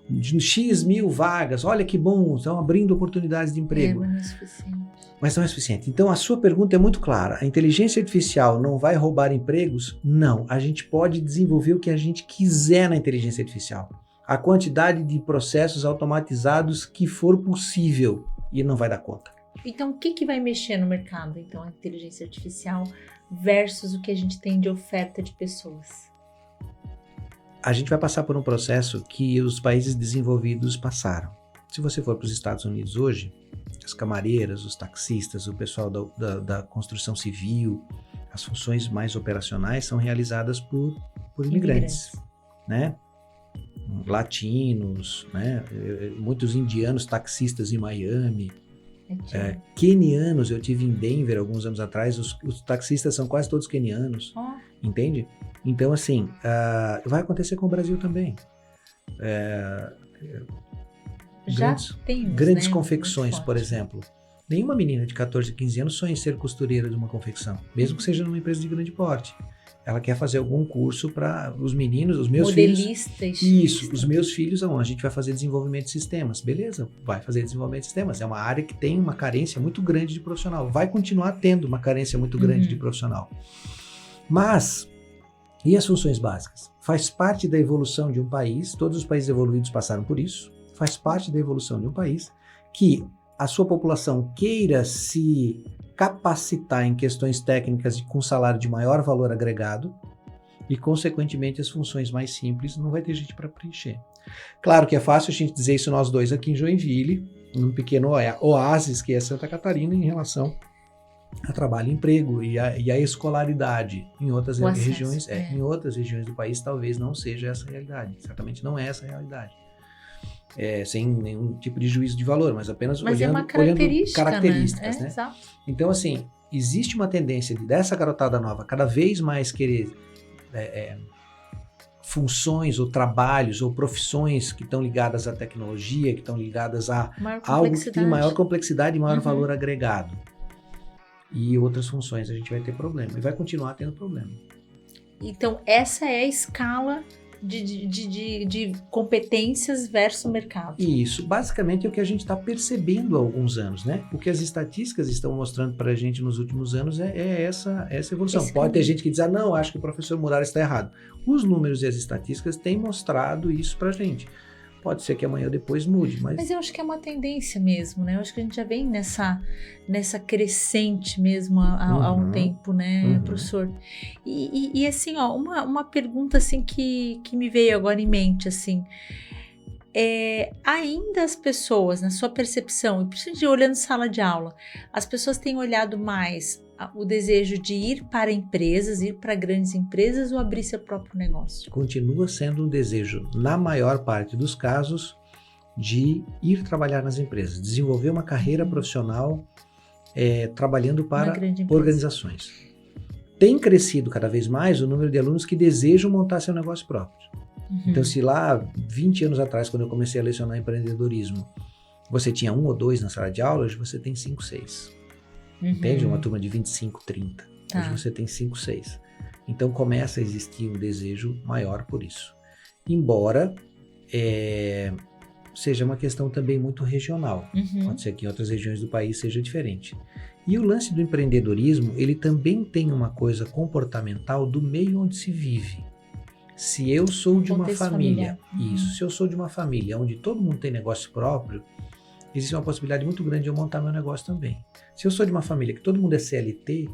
de X mil vagas. Olha que bom, estão abrindo oportunidades de emprego. Mas não é suficiente. Mas não é suficiente. Então, a sua pergunta é muito clara. A inteligência artificial não vai roubar empregos? Não. A gente pode desenvolver o que a gente quiser na inteligência artificial. A quantidade de processos automatizados que for possível e não vai dar conta. Então, o que vai mexer no mercado? Então, a inteligência artificial versus o que a gente tem de oferta de pessoas? A gente vai passar por um processo que os países desenvolvidos passaram. Se você for para os Estados Unidos hoje, as camareiras, os taxistas, o pessoal da construção civil, as funções mais operacionais são realizadas por imigrantes, né? Latinos, né? Muitos indianos taxistas em Miami, quenianos. Eu tive em Denver alguns anos atrás, os taxistas são quase todos quenianos, entende? Então, assim, vai acontecer com o Brasil também. Grandes confecções, por exemplo. Nenhuma menina de 14, 15 anos sonha em ser costureira de uma confecção, mesmo que seja numa empresa de grande porte. Ela quer fazer algum curso para os meninos, os meus modelista, filhos. Isso, os meus filhos, a gente vai fazer desenvolvimento de sistemas. Beleza, vai fazer desenvolvimento de sistemas. É uma área que tem uma carência muito grande de profissional. Vai continuar tendo uma carência muito grande de profissional. Mas, e as funções básicas? Faz parte da evolução de um país, todos os países evoluídos passaram por isso, faz parte da evolução de um país que a sua população queira se capacitar em questões técnicas com salário de maior valor agregado e, consequentemente, as funções mais simples não vai ter gente para preencher. Claro que é fácil a gente dizer isso nós dois aqui em Joinville, num pequeno oásis que é Santa Catarina em relação a trabalho e emprego e a escolaridade. Em outras regiões, em outras regiões do país talvez não seja essa a realidade. Certamente não é essa a realidade. Sem nenhum tipo de juízo de valor, mas apenas olhando características, né? Exato. Então, assim, existe uma tendência dessa garotada nova cada vez mais querer funções ou trabalhos ou profissões que estão ligadas à tecnologia, que estão ligadas a algo que tem maior complexidade e maior valor agregado. E outras funções a gente vai ter problema e vai continuar tendo problema. Então, essa é a escala de competências versus mercado. Isso, basicamente é o que a gente está percebendo há alguns anos, né? O que as estatísticas estão mostrando para a gente nos últimos anos é essa evolução. Pode ter gente que diz, não, acho que o professor Murares está errado. Os números e as estatísticas têm mostrado isso para a gente. Pode ser que amanhã ou depois mude, mas eu acho que é uma tendência mesmo, né? Eu acho que a gente já vem nessa crescente mesmo há um tempo, né, professor? E assim, ó, uma pergunta assim que me veio agora em mente, assim, ainda as pessoas, na sua percepção, e principalmente olhando sala de aula, as pessoas têm olhado mais o desejo de ir para empresas, ir para grandes empresas ou abrir seu próprio negócio? Continua sendo um desejo, na maior parte dos casos, de ir trabalhar nas empresas, desenvolver uma carreira profissional trabalhando para organizações. Tem crescido cada vez mais o número de alunos que desejam montar seu negócio próprio. Então, se lá, 20 anos atrás, quando eu comecei a lecionar empreendedorismo, você tinha 1 ou 2 na sala de aula, hoje você tem 5, 6. Entende? Uma turma de 25, 30. Hoje você tem 5, 6. Então começa a existir um desejo maior por isso. Embora seja uma questão também muito regional. Pode ser que em outras regiões do país seja diferente. E o lance do empreendedorismo, ele também tem uma coisa comportamental do meio onde se vive. Se eu sou de uma família, se eu sou de uma família onde todo mundo tem negócio próprio, existe uma possibilidade muito grande de eu montar meu negócio também. Se eu sou de uma família que todo mundo é CLT,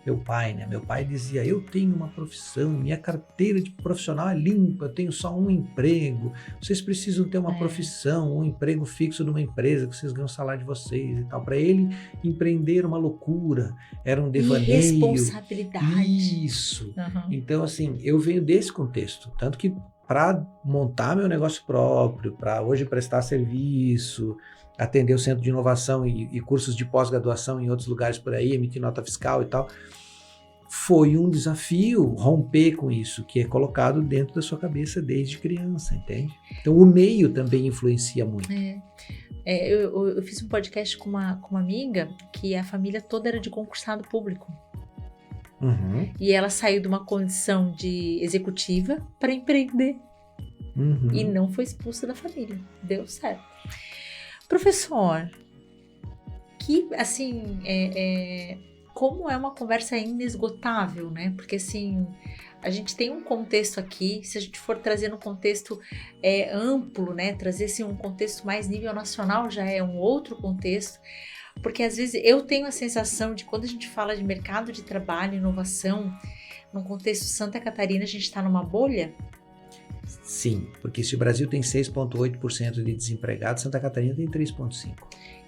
meu pai, né? Meu pai dizia, eu tenho uma profissão, minha carteira de profissional é limpa, eu tenho só um emprego, vocês precisam ter uma profissão, um emprego fixo numa empresa, que vocês ganham o salário de vocês e tal. Para ele, empreender era uma loucura, era um devaneio. Responsabilidade. Isso. Então, assim, eu venho desse contexto, tanto que para montar meu negócio próprio, para hoje prestar serviço, atender o centro de inovação e cursos de pós-graduação em outros lugares por aí, emitir nota fiscal e tal, foi um desafio romper com isso, que é colocado dentro da sua cabeça desde criança, entende? Então o meio também influencia muito. Eu fiz um podcast com uma amiga que a família toda era de concursado público. E ela saiu de uma condição de executiva para empreender. E não foi expulsa da família. Deu certo. Professor, que assim, como é uma conversa inesgotável, né? Porque assim, a gente tem um contexto aqui, se a gente for trazer um contexto amplo, né? Trazer assim, um contexto mais nível nacional já é um outro contexto. Porque às vezes eu tenho a sensação de quando a gente fala de mercado de trabalho, inovação, num contexto Santa Catarina, a gente está numa bolha? Sim, porque se o Brasil tem 6,8% de desempregados, Santa Catarina tem 3,5%.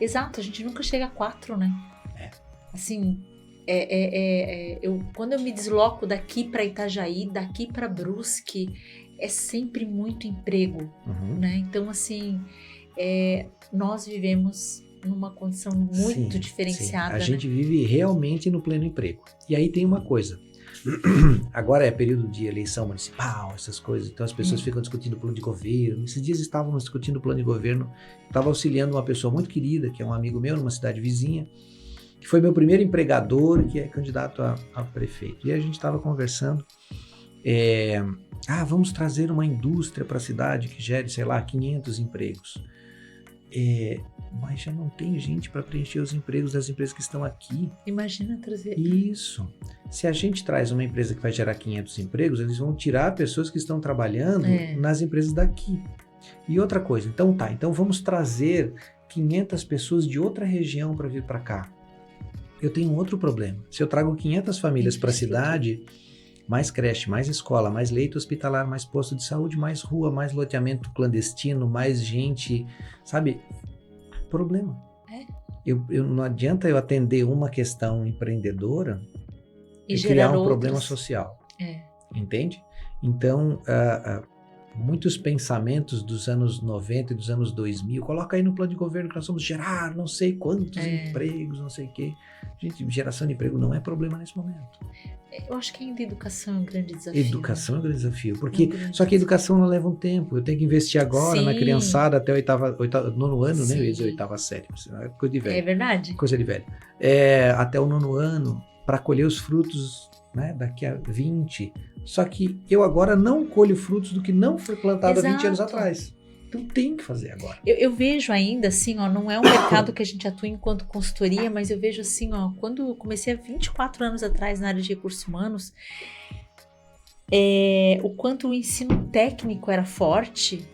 Exato, a gente nunca chega a 4%, né? Assim, quando eu me desloco daqui para Itajaí, daqui para Brusque, é sempre muito emprego, né? Então, assim, nós vivemos numa condição muito diferenciada. A gente vive realmente no pleno emprego. E aí tem uma coisa. Agora é período de eleição municipal, essas coisas, então as pessoas ficam discutindo o plano de governo. Esses dias estávamos discutindo o plano de governo, estava auxiliando uma pessoa muito querida, que é um amigo meu, numa cidade vizinha, que foi meu primeiro empregador, que é candidato a prefeito. E a gente estava conversando, vamos trazer uma indústria para a cidade que gere, sei lá, 500 empregos. Mas já não tem gente para preencher os empregos das empresas que estão aqui. Imagina trazer... Isso. Se a gente traz uma empresa que vai gerar 500 empregos, eles vão tirar pessoas que estão trabalhando nas empresas daqui. E outra coisa, então vamos trazer 500 pessoas de outra região para vir para cá. Eu tenho um outro problema. Se eu trago 500 famílias para a cidade, mais creche, mais escola, mais leito hospitalar, mais posto de saúde, mais rua, mais loteamento clandestino, mais gente, sabe? Problema. Não adianta eu atender uma questão empreendedora e criar um problema social. Entende? Então, muitos pensamentos dos anos 90 e dos anos 2000, coloca aí no plano de governo que nós vamos gerar não sei quantos empregos, não sei o quê. Gente, geração de emprego não é problema nesse momento. Eu acho que ainda educação é um grande desafio. Educação é um grande desafio, porque só que a educação não leva um tempo. Eu tenho que investir agora na criançada até o nono ano, né? Eu ia dizer oitava série, coisa de velho. É verdade. Coisa de velho. Até o nono ano, para colher os frutos, né, daqui a 20. Só que eu agora não colho frutos do que não foi plantado há 20 anos atrás. Então tem que fazer agora. Eu vejo ainda assim, não é um mercado que a gente atua enquanto consultoria, mas eu vejo assim, quando eu comecei há 24 anos atrás na área de recursos humanos, o quanto o ensino técnico era forte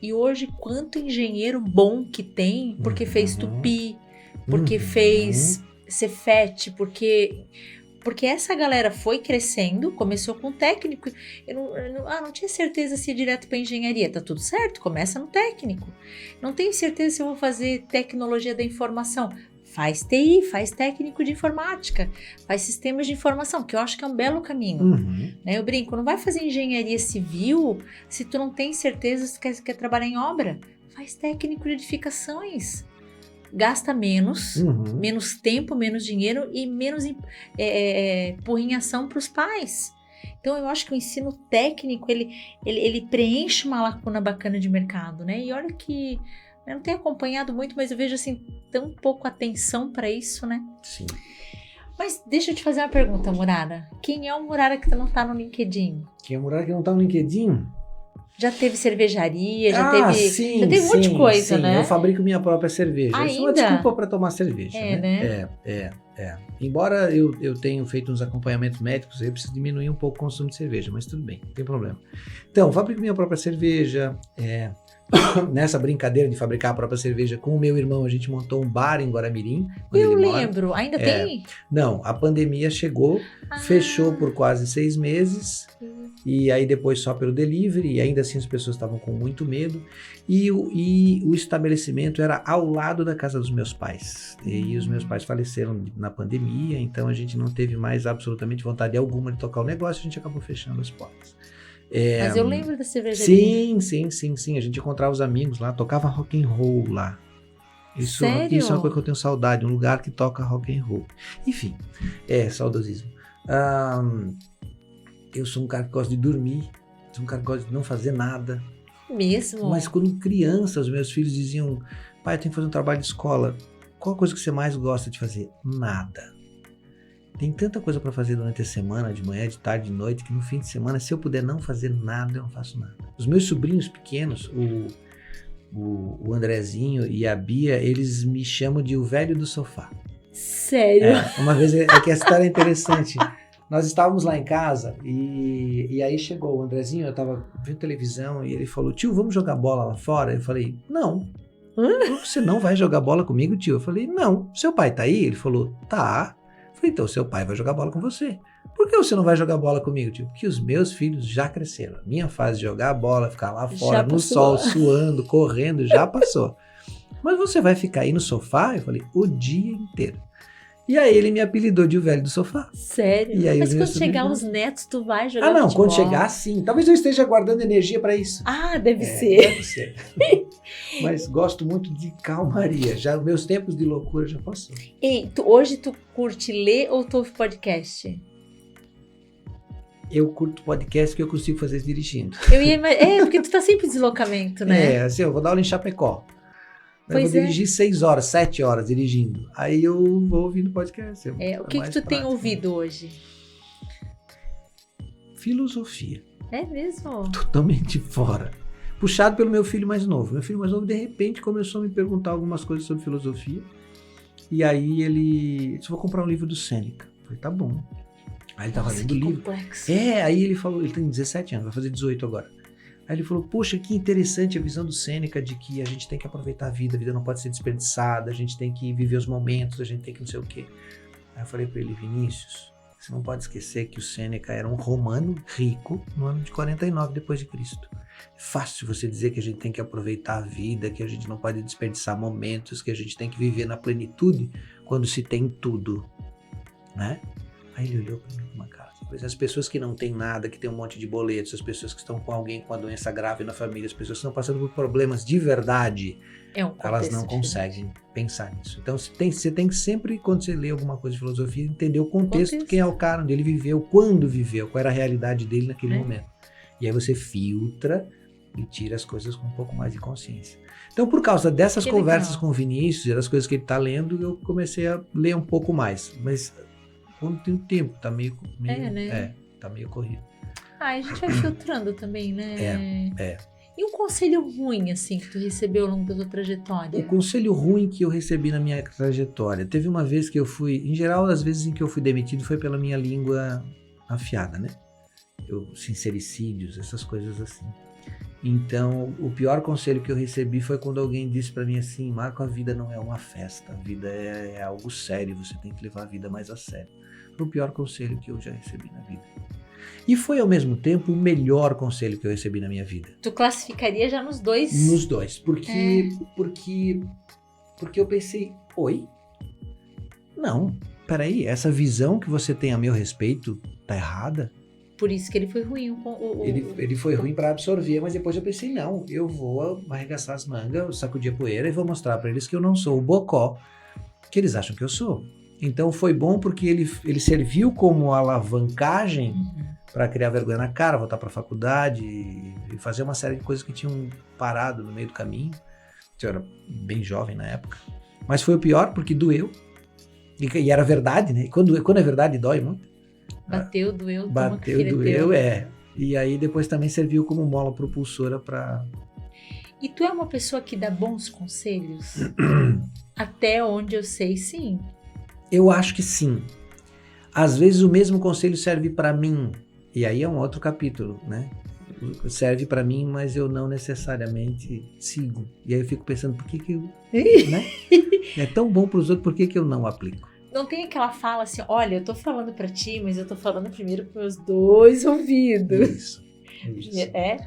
e hoje quanto engenheiro bom que tem, porque fez Tupi, porque fez Cefet, porque essa galera foi crescendo, começou com técnico, não tinha certeza se ia direto para engenharia, tá tudo certo, começa no técnico. Não tenho certeza se eu vou fazer tecnologia da informação, faz TI, faz técnico de informática, faz sistemas de informação, que eu acho que é um belo caminho. Né? Eu brinco, não vai fazer engenharia civil se tu não tem certeza se quer trabalhar em obra, faz técnico de edificações. Gasta menos tempo, menos dinheiro e menos empurrinhação para os pais. Então eu acho que o ensino técnico ele preenche uma lacuna bacana de mercado, né? E olha que eu não tenho acompanhado muito, mas eu vejo assim tão pouco atenção para isso, né? Sim. Mas deixa eu te fazer uma pergunta, Murara. Quem é o Murara que não tá no LinkedIn? Quem é o Murara que não tá no LinkedIn? Já teve cervejaria, já teve um monte de coisa, né? Eu fabrico minha própria cerveja. Ainda? Isso é uma desculpa para tomar cerveja, né? Embora eu tenha feito uns acompanhamentos médicos, eu preciso diminuir um pouco o consumo de cerveja, mas tudo bem, não tem problema. Então, fabrico minha própria cerveja, nessa brincadeira de fabricar a própria cerveja com o meu irmão, a gente montou um bar em Guaramirim. Eu lembro, ainda tem? Não, a pandemia chegou, fechou por quase 6 meses, e aí depois só pelo delivery, e ainda assim as pessoas estavam com muito medo, e o estabelecimento era ao lado da casa dos meus pais, e os meus pais faleceram na pandemia, então a gente não teve mais absolutamente vontade alguma de tocar o negócio, a gente acabou fechando as portas. Mas eu lembro da cervejaria. Sim. A gente encontrava os amigos lá, tocava rock and roll lá. Sério? Isso é uma coisa que eu tenho saudade, um lugar que toca rock and roll. Enfim, saudosismo. Eu sou um cara que gosta de dormir, sou um cara que gosta de não fazer nada. Mesmo? Mas quando criança, os meus filhos diziam, pai, eu tenho que fazer um trabalho de escola. Qual a coisa que você mais gosta de fazer? Nada. Tem tanta coisa para fazer durante a semana, de manhã, de tarde, de noite, que no fim de semana, se eu puder não fazer nada, eu não faço nada. Os meus sobrinhos pequenos, o Andrezinho e a Bia, eles me chamam de o velho do sofá. Sério? Uma vez, que a história é interessante. Nós estávamos lá em casa e aí chegou o Andrezinho, eu tava vendo televisão e ele falou, tio, vamos jogar bola lá fora? Eu falei, não. Você não vai jogar bola comigo, tio? Eu falei, não. Seu pai tá aí? Ele falou, tá. Então seu pai vai jogar bola com você. Por que você não vai jogar bola comigo, tio? Porque os meus filhos já cresceram. A minha fase de jogar bola, ficar lá fora no sol, suando, correndo, já passou. Mas você vai ficar aí no sofá? Eu falei, o dia inteiro. E aí ele me apelidou de o velho do sofá. Sério? E aí, mas quando chegar os netos, tu vai jogar futebol? Futebol? Quando chegar, sim. Talvez eu esteja guardando energia para isso. Deve ser. Deve ser. Mas gosto muito de calmaria. Já meus tempos de loucura já passou. E hoje tu curte ler ou tu ouve podcast? Eu curto podcast que eu consigo fazer dirigindo. Porque tu tá sempre em deslocamento, né? Assim, eu vou dar aula em Chapecó. Eu vou Pois dirigir 6 horas, 7 horas dirigindo. Aí eu vou ouvindo podcast. O que tu tem ouvido hoje? Filosofia. É mesmo? Totalmente fora. Puxado pelo meu filho mais novo. Meu filho mais novo, de repente, começou a me perguntar algumas coisas sobre filosofia. E aí ele disse, vou comprar um livro do Sêneca. Eu falei, tá bom. Aí ele tava lendo o livro. Complexo. Aí ele falou, ele tem 17 anos, vai fazer 18 agora. Aí ele falou, poxa, que interessante a visão do Sêneca de que a gente tem que aproveitar a vida não pode ser desperdiçada, a gente tem que viver os momentos, a gente tem que não sei o quê. Aí eu falei pra ele, Vinícius, você não pode esquecer que o Sêneca era um romano rico no ano de 49 depois de Cristo. É fácil você dizer que a gente tem que aproveitar a vida, que a gente não pode desperdiçar momentos, que a gente tem que viver na plenitude quando se tem tudo, né? Aí ele olhou pra mim com uma cara. As pessoas que não têm nada, que tem um monte de boletos, as pessoas que estão com alguém com uma doença grave na família, as pessoas que estão passando por problemas de verdade, elas não conseguem pensar nisso. Então você tem que sempre, quando você lê alguma coisa de filosofia, entender o contexto, quem é o cara, onde ele viveu, quando viveu, qual era a realidade dele naquele momento. E aí você filtra e tira as coisas com um pouco mais de consciência. Então, por causa dessas conversas com o Vinícius e das coisas que ele está lendo, eu comecei a ler um pouco mais. Mas quando tem o tempo, tá meio tá meio corrido. A gente vai filtrando também, né? E um conselho ruim, assim, que tu recebeu ao longo da tua trajetória? O conselho ruim que eu recebi na minha trajetória. Teve uma vez que eu fui... Em geral, as vezes em que eu fui demitido foi pela minha língua afiada, né? Sincericídios, essas coisas assim. Então, o pior conselho que eu recebi foi quando alguém disse pra mim assim, Marco, a vida não é uma festa, a vida é algo sério, você tem que levar a vida mais a sério. Foi o pior conselho que eu já recebi na vida. E foi, ao mesmo tempo, o melhor conselho que eu recebi na minha vida. Tu classificaria já nos dois? Nos dois, porque eu pensei, oi? Não, peraí, essa visão que você tem a meu respeito tá errada? Por isso que ele foi ruim. Ele foi ruim para absorver, mas depois eu pensei, não, eu vou arregaçar as mangas, sacudir a poeira e vou mostrar para eles que eu não sou o bocó que eles acham que eu sou. Então foi bom porque ele serviu como alavancagem para criar vergonha na cara, voltar para a faculdade e fazer uma série de coisas que tinham parado no meio do caminho. Eu era bem jovem na época. Mas foi o pior porque doeu. E era verdade, né? E quando é verdade, dói muito. Bateu, doeu, E aí depois também serviu como mola propulsora para... E tu é uma pessoa que dá bons conselhos? Até onde eu sei, sim. Eu acho que sim. Às vezes o mesmo conselho serve para mim. E aí é um outro capítulo, né? serve para mim, mas eu não necessariamente sigo. E aí eu fico pensando, por que eu... né? É tão bom para os outros, por que eu não aplico? Não tem aquela fala assim, olha, eu tô falando para ti, mas eu tô falando primeiro para meus 2 ouvidos. Isso.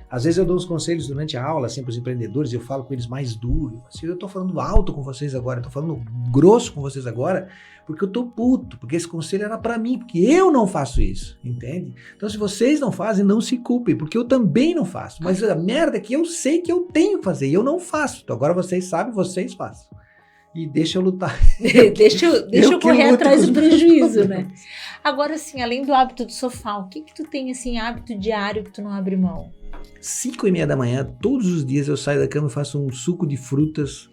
Às vezes eu dou uns conselhos durante a aula, assim, para os empreendedores, eu falo com eles mais duro. Assim, eu tô falando alto com vocês agora, eu tô falando grosso com vocês agora, porque eu tô puto, porque esse conselho era para mim, porque eu não faço isso, entende? Então, se vocês não fazem, não se culpem, porque eu também não faço. Mas a merda é que eu sei que eu tenho que fazer e eu não faço. Então, agora vocês sabem, vocês façam. E deixa eu lutar. deixa eu correr atrás do prejuízo, né? Agora, assim, além do hábito do sofá, o que tu tem, assim, hábito diário que tu não abre mão? 5:30 da manhã, todos os dias eu saio da cama e faço um suco de frutas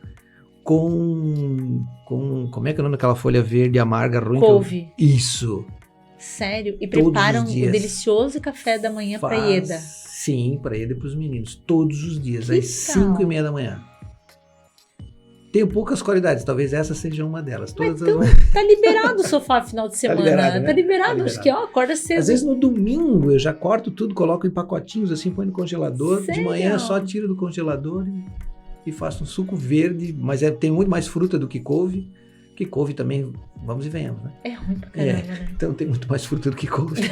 com como é que é o nome daquela folha verde amarga ruim? Couve. Isso. Sério? E preparam o delicioso café da manhã para Ieda? Sim, para Ieda e para os meninos. Todos os dias, às 5:30 da manhã. Tenho poucas qualidades, talvez essa seja uma delas. Mas então, tá liberado o sofá no final de semana. Tá liberado, acho que acorda cedo. Às vezes no domingo eu já corto tudo, coloco em pacotinhos assim, põe no congelador. Sério? De manhã só tiro do congelador e faço um suco verde, mas tem muito mais fruta do que couve. Porque couve também, vamos e venhamos, né? É ruim pra caramba, né? Então tem muito mais fruta do que couve.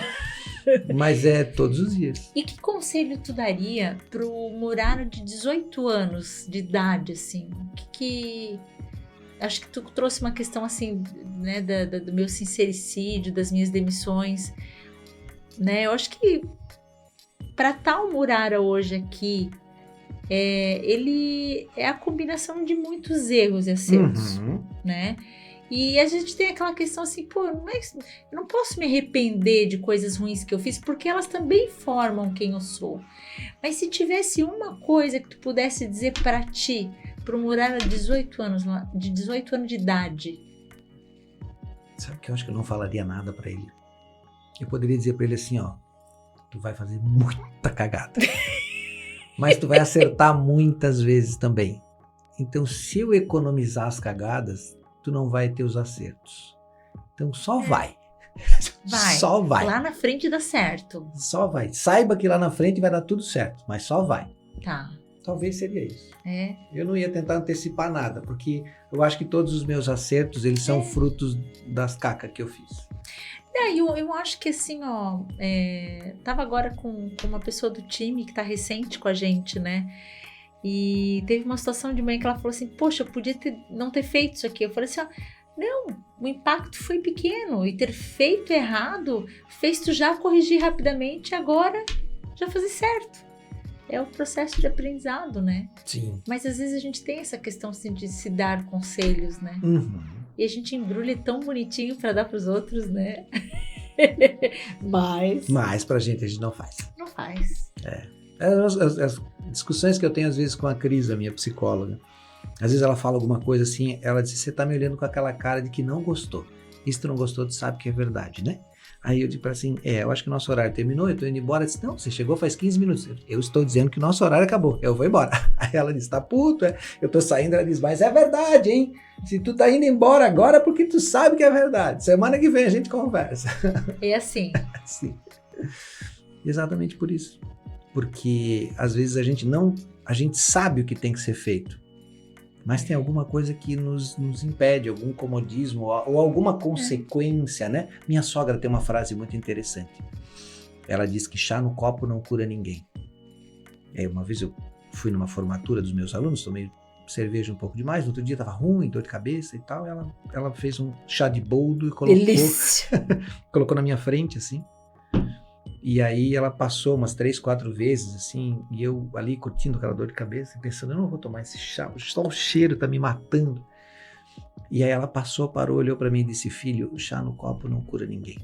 Mas é todos os dias. E que conselho tu daria pro Muraro de 18 anos de idade, assim? Acho que tu trouxe uma questão, assim, né, do meu sincericídio, das minhas demissões, né? Eu acho que para tal Muraro hoje aqui, ele é a combinação de muitos erros e acertos, né? E a gente tem aquela questão assim, pô, eu não posso me arrepender de coisas ruins que eu fiz, porque elas também formam quem eu sou. Mas se tivesse uma coisa que tu pudesse dizer pra ti, pro Muraro de 18 anos de idade. Sabe que eu acho que eu não falaria nada pra ele. Eu poderia dizer pra ele assim, ó, tu vai fazer muita cagada. Mas tu vai acertar muitas vezes também. Então, se eu economizar as cagadas, tu não vai ter os acertos. Então só vai. Só vai. Lá na frente dá certo. Só vai. Saiba que lá na frente vai dar tudo certo, mas só vai. Tá. Talvez seria isso. Eu não ia tentar antecipar nada, porque eu acho que todos os meus acertos, eles são frutos das cacas que eu fiz. Eu acho que assim, ó, tava agora com uma pessoa do time que tá recente com a gente, né? E teve uma situação de manhã que ela falou assim, poxa, eu podia não ter feito isso aqui. Eu falei assim, ó, não, o impacto foi pequeno e ter feito errado fez tu já corrigir rapidamente e agora já fazer certo. É o processo de aprendizado, né? Sim. Mas às vezes a gente tem essa questão assim, de se dar conselhos, né? E a gente embrulha tão bonitinho para dar pros outros, né? Mas pra gente a gente não faz. Não faz. As discussões que eu tenho às vezes com a Cris, a minha psicóloga, às vezes ela fala alguma coisa assim, ela diz, você tá me olhando com aquela cara de que não gostou. E se tu não gostou, tu sabe que é verdade, né? Aí eu digo pra ela assim, eu acho que o nosso horário terminou, eu tô indo embora. Ela disse, não, você chegou faz 15 minutos. Eu estou dizendo que o nosso horário acabou, eu vou embora. Aí ela disse, tá puto, eu tô saindo, ela diz, mas é verdade, hein? Se tu tá indo embora agora é porque tu sabe que é verdade. Semana que vem a gente conversa. É assim. Sim. Exatamente por isso. Porque às vezes a gente sabe o que tem que ser feito, mas tem alguma coisa que nos impede, algum comodismo ou alguma consequência, né? Minha sogra tem uma frase muito interessante. Ela diz que chá no copo não cura ninguém. Uma vez eu fui numa formatura dos meus alunos, tomei cerveja um pouco demais, no outro dia tava ruim, dor de cabeça e tal, ela fez um chá de boldo e colocou na minha frente, assim. E aí ela passou umas 3, 4 vezes, assim, e eu ali curtindo aquela dor de cabeça, pensando, eu não vou tomar esse chá, só o cheiro tá me matando. E aí ela passou, parou, olhou pra mim e disse, filho, o chá no copo não cura ninguém.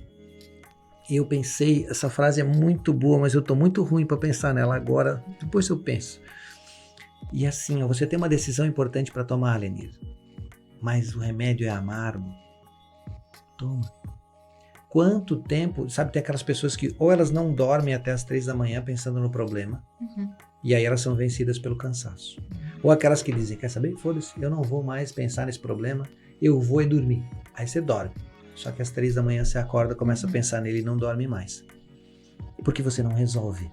E eu pensei, essa frase é muito boa, mas eu tô muito ruim pra pensar nela agora, depois eu penso. E assim, você tem uma decisão importante pra tomar, Lenir, mas o remédio é amargo. Toma. Quanto tempo, sabe, tem aquelas pessoas que ou elas não dormem até as 3 da manhã pensando no problema, e aí elas são vencidas pelo cansaço. Ou aquelas que dizem, quer saber? Foda-se, eu não vou mais pensar nesse problema, eu vou dormir. Aí você dorme. Só que às 3 da manhã você acorda, começa a pensar nele e não dorme mais. Porque você não resolve.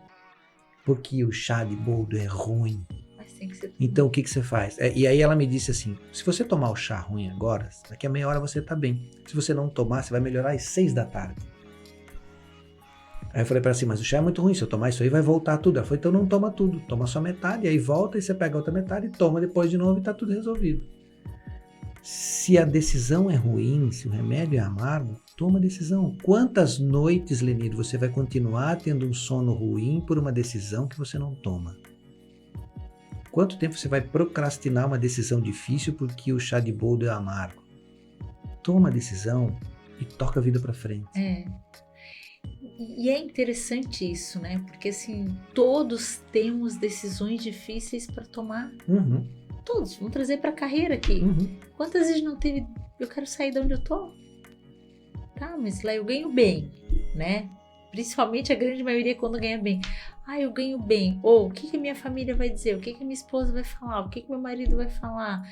porque o chá de boldo é ruim. Mas tem que ser. Então o que você faz? E aí ela me disse assim, se você tomar o chá ruim agora, daqui a meia hora você tá bem. Se você não tomar, você vai melhorar às 6 da tarde. Aí eu falei para ela assim, mas o chá é muito ruim, se eu tomar isso aí vai voltar tudo. Ela falou, então não toma tudo, toma só metade, aí volta e você pega a outra metade e toma depois de novo e tá tudo resolvido. Se a decisão é ruim, se o remédio é amargo, toma a decisão. Quantas noites, Lenir, você vai continuar tendo um sono ruim por uma decisão que você não toma? Quanto tempo você vai procrastinar uma decisão difícil porque o chá de boldo é amargo? Toma a decisão e toca a vida para frente. E é interessante isso, né? Porque assim, todos temos decisões difíceis para tomar. Todos. Vamos trazer para a carreira aqui. Quantas vezes não teve, eu quero sair de onde eu tô? Tá, mas lá eu ganho bem, né? Principalmente a grande maioria quando ganha bem. Eu ganho bem. Ou o que a minha família vai dizer? O que a minha esposa vai falar? O que meu marido vai falar?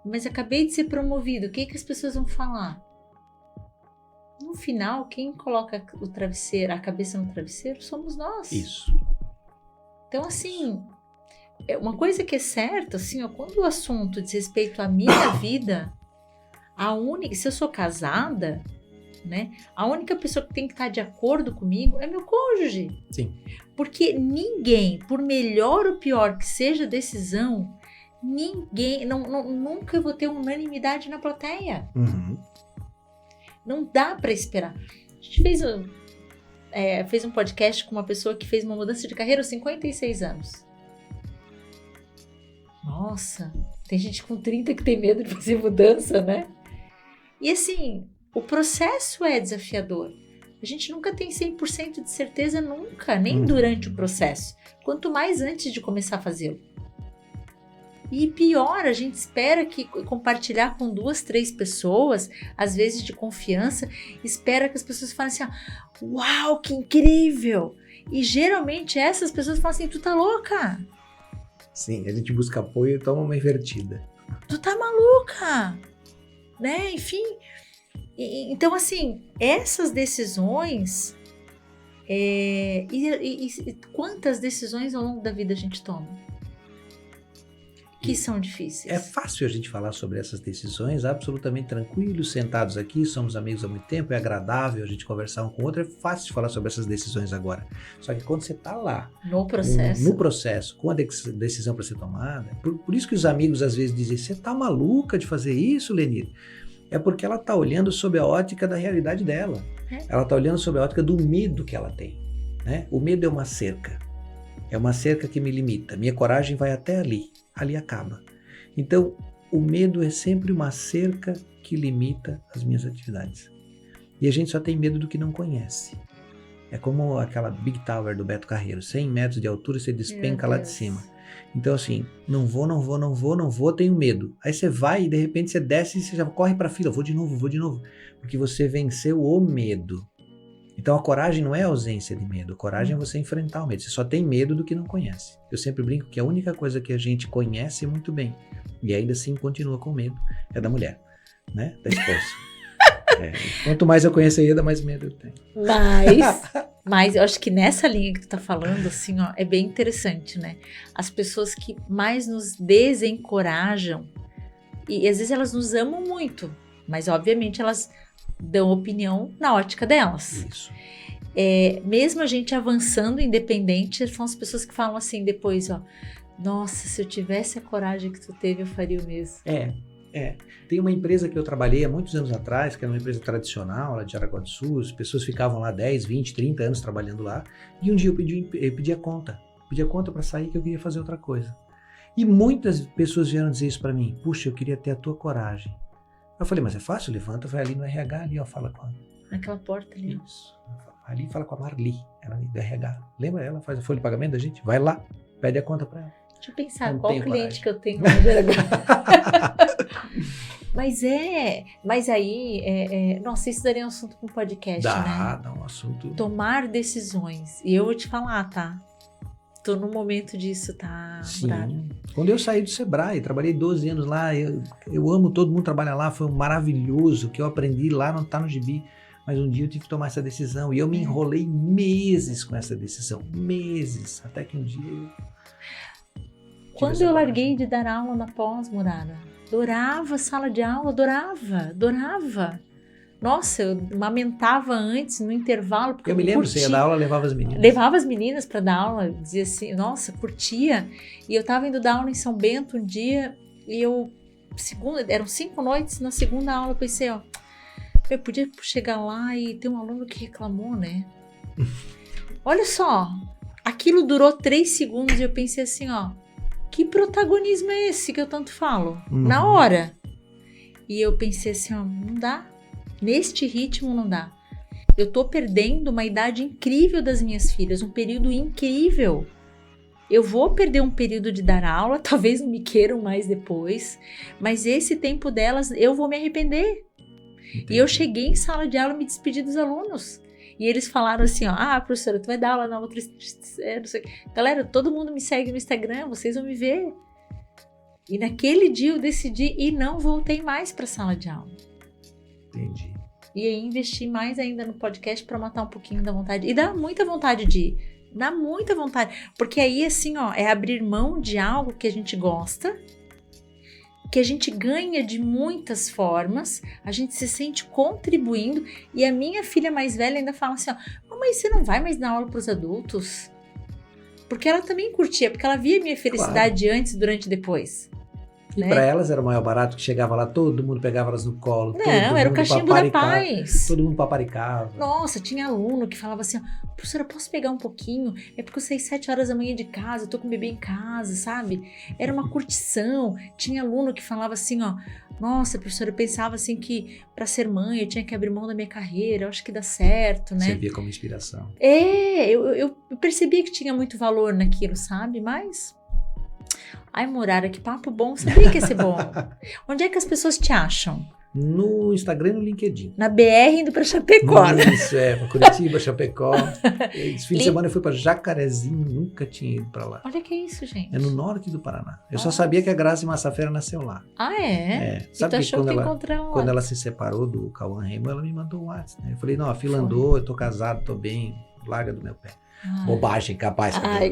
Mas acabei de ser promovido. O que as pessoas vão falar? No final, quem coloca o travesseiro, a cabeça no travesseiro, somos nós. Isso. Então, assim, uma coisa que é certa, assim, quando o assunto diz respeito à minha vida, se eu sou casada, né, a única pessoa que tem que estar de acordo comigo é meu cônjuge. Sim. Porque ninguém, por melhor ou pior que seja a decisão, ninguém, nunca eu vou ter unanimidade na plateia. Não dá para esperar. A gente fez um podcast com uma pessoa que fez uma mudança de carreira aos 56 anos. Nossa, tem gente com 30 que tem medo de fazer mudança, né? E assim, o processo é desafiador. A gente nunca tem 100% de certeza, nunca, nem durante o processo. Quanto mais antes de começar a fazê-lo. E pior, a gente espera que compartilhar com 2, 3 pessoas, às vezes de confiança, espera que as pessoas falem assim, uau, que incrível! E geralmente essas pessoas falam assim, tu tá louca? Sim, a gente busca apoio e toma uma invertida. Tu tá maluca? Né? Enfim, então assim, essas decisões, quantas decisões ao longo da vida a gente toma? Que são difíceis. É fácil a gente falar sobre essas decisões absolutamente tranquilos, sentados aqui, somos amigos há muito tempo, é agradável a gente conversar um com o outro, é fácil falar sobre essas decisões agora. Só que quando você está lá, no processo, com a decisão para ser tomada, por isso que os amigos às vezes dizem, você está maluca de fazer isso, Lenir? É porque ela está olhando sob a ótica da realidade dela. Ela está olhando sob a ótica do medo que ela tem. Né? O medo é uma cerca. É uma cerca que me limita. Minha coragem vai até ali. Ali acaba. Então, o medo é sempre uma cerca que limita as minhas atividades. E a gente só tem medo do que não conhece. É como aquela Big Tower do Beto Carreiro. 100 metros de altura, você despenca lá de cima. Então, assim, não vou, tenho medo. Aí você vai e de repente você desce e você já corre para a fila. Vou de novo. Porque você venceu o medo. Então a coragem não é a ausência de medo, a coragem é você enfrentar o medo. Você só tem medo do que não conhece. Eu sempre brinco que a única coisa que a gente conhece muito bem, e ainda assim continua com medo, é da mulher, né? Da esposa. Quanto mais eu conheço a Ieda, mais medo eu tenho. Mas eu acho que nessa linha que tu tá falando, assim, é bem interessante, né? As pessoas que mais nos desencorajam, e às vezes elas nos amam muito, mas obviamente elas dão opinião na ótica delas. Isso. Mesmo a gente avançando independente, são as pessoas que falam assim depois, nossa, se eu tivesse a coragem que tu teve, eu faria o mesmo. Tem uma empresa que eu trabalhei há muitos anos atrás, que era uma empresa tradicional, lá de Jaraguá do Sul, as pessoas ficavam lá 10, 20, 30 anos trabalhando lá, e um dia eu pedi a conta para sair, que eu queria fazer outra coisa. E muitas pessoas vieram dizer isso para mim, puxa, eu queria ter a tua coragem. Eu falei, mas é fácil, levanta, vai ali no RH, ali, fala com ela. Naquela porta ali. Isso. Ali fala com a Marli, ela ali do RH. Lembra ela? Faz a folha de pagamento da gente? Vai lá, pede a conta pra ela. Deixa eu pensar, qual cliente coragem que eu tenho lá no RH. Mas aí, nossa, isso daria um assunto para um podcast, né? Dá um assunto. Tomar decisões. E eu vou te falar, tá? Tô no momento disso, tá? Sim. Quando eu saí do Sebrae, trabalhei 12 anos lá, eu amo, todo mundo trabalha lá, foi maravilhoso, o que eu aprendi lá não tá no gibi, Mas um dia eu tive que tomar essa decisão e eu me enrolei meses com essa decisão, meses, até que um dia eu... Quando eu larguei de dar aula na pós, Murara, adorava sala de aula, adorava. Nossa, eu amamentava antes, no intervalo, porque eu me lembro, você ia dar aula, levava as meninas. Levava as meninas para dar aula, dizia assim, nossa, curtia. E eu tava indo dar aula em São Bento um dia, e eram 5 noites, na segunda aula eu pensei, ó, eu podia chegar lá e ter um aluno que reclamou, né? Olha só, aquilo durou 3 segundos e eu pensei assim, ó, que protagonismo é esse que eu tanto falo? Na hora. E eu pensei assim, ó, não dá. Neste ritmo não dá. Eu tô perdendo uma idade incrível das minhas filhas, um período incrível. Eu vou perder um período de dar aula, talvez não me queiram mais depois, mas esse tempo delas eu vou me arrepender. Entendi. E eu cheguei em sala de aula e me despedi dos alunos. E eles falaram assim, ó, professora, tu vai dar aula na outra... não sei. Galera, todo mundo me segue no Instagram, vocês vão me ver. E naquele dia eu decidi e não voltei mais para a sala de aula. Entendi. E aí investi mais ainda no podcast para matar um pouquinho da vontade. E dá muita vontade de ir. Dá muita vontade. Porque aí, assim, ó, é abrir mão de algo que a gente gosta, que a gente ganha de muitas formas, a gente se sente contribuindo. E a minha filha mais velha ainda fala assim, ó, mamãe, você não vai mais dar aula para os adultos? Porque ela também curtia, porque ela via minha felicidade antes, durante e depois. E para elas era o maior barato, que chegava lá, todo mundo pegava elas no colo. Não, era o cachimbo da paz. Todo mundo paparicava. Nossa, tinha aluno que falava assim, ó, professora, posso pegar um pouquinho? É porque eu saí 7 horas da manhã de casa, eu tô com o bebê em casa, sabe? Era uma curtição. Tinha aluno que falava assim, ó, nossa, professora, eu pensava assim que para ser mãe eu tinha que abrir mão da minha carreira, eu acho que dá certo, né? Servia como inspiração. Eu percebia que tinha muito valor naquilo, sabe? Mas... Ai, Murara, que papo bom, sabia que ia ser bom. Onde é que as pessoas te acham? No Instagram e no LinkedIn. Na BR indo pra Chapecó, né? Isso, pra Curitiba, Chapecó. Esse fim de semana eu fui pra Jacarezinho, nunca tinha ido pra lá. Olha que isso, gente. É no norte do Paraná. Eu só sabia que a Grazi Massafera nasceu lá. Ah, é? Sabe e tu achou que quando ela se separou do Cauã Raymond, ela me mandou um WhatsApp, né? Eu falei, não, a fila andou, eu tô casado, tô bem, larga do meu pé. Bobagem, capaz. Ai,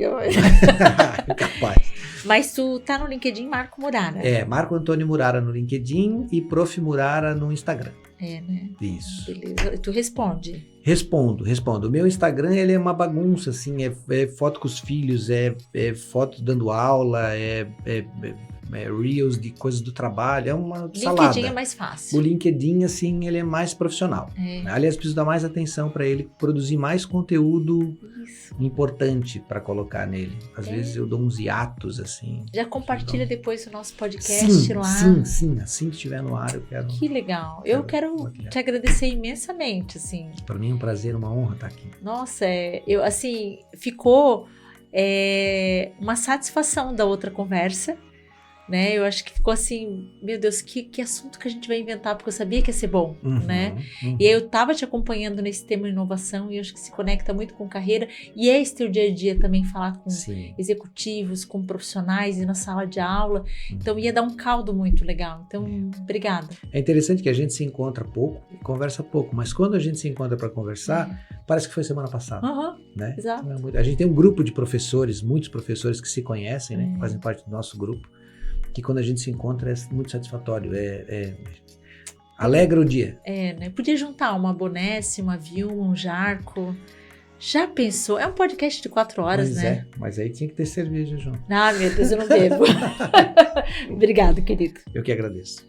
capaz. Mas tu tá no LinkedIn Marco Murara. Marco Antônio Murara no LinkedIn e Prof. Murara no Instagram. Né? Isso. Beleza. Tu responde? Respondo. O meu Instagram, ele é uma bagunça, assim, é foto com os filhos, é foto dando aula, reels de coisas do trabalho, é uma salada. O LinkedIn é mais fácil. O LinkedIn, assim, ele é mais profissional. Aliás, preciso dar mais atenção para ele, produzir mais conteúdo importante para colocar nele. Às vezes eu dou uns hiatos, assim. Já compartilha depois o nosso podcast lá. Sim. Assim que estiver no ar, eu quero... Que legal. Eu quero te agradecer imensamente, assim. Para mim é um prazer, uma honra estar aqui. Nossa, ficou uma satisfação da outra conversa. Né? Eu acho que ficou assim, meu Deus, que assunto que a gente vai inventar, porque eu sabia que ia ser bom, né? E aí eu tava te acompanhando nesse tema inovação e eu acho que se conecta muito com carreira e é esse teu dia a dia também, falar com executivos, com profissionais e na sala de aula, então ia dar um caldo muito legal, então obrigada. É interessante que a gente se encontra pouco e conversa pouco, mas quando a gente se encontra para conversar, parece que foi semana passada, né? Exato. Então a gente tem um grupo de professores, muitos professores que se conhecem, né? Que fazem parte do nosso grupo, que quando a gente se encontra é muito satisfatório, alegra o dia. Né? Podia juntar uma Bonesse, uma Vilma, um Jarco. Já pensou? É um podcast de 4 horas, né? Mas aí tinha que ter cerveja junto. Ah, meu Deus, eu não bebo. Obrigado, querido. Eu que agradeço.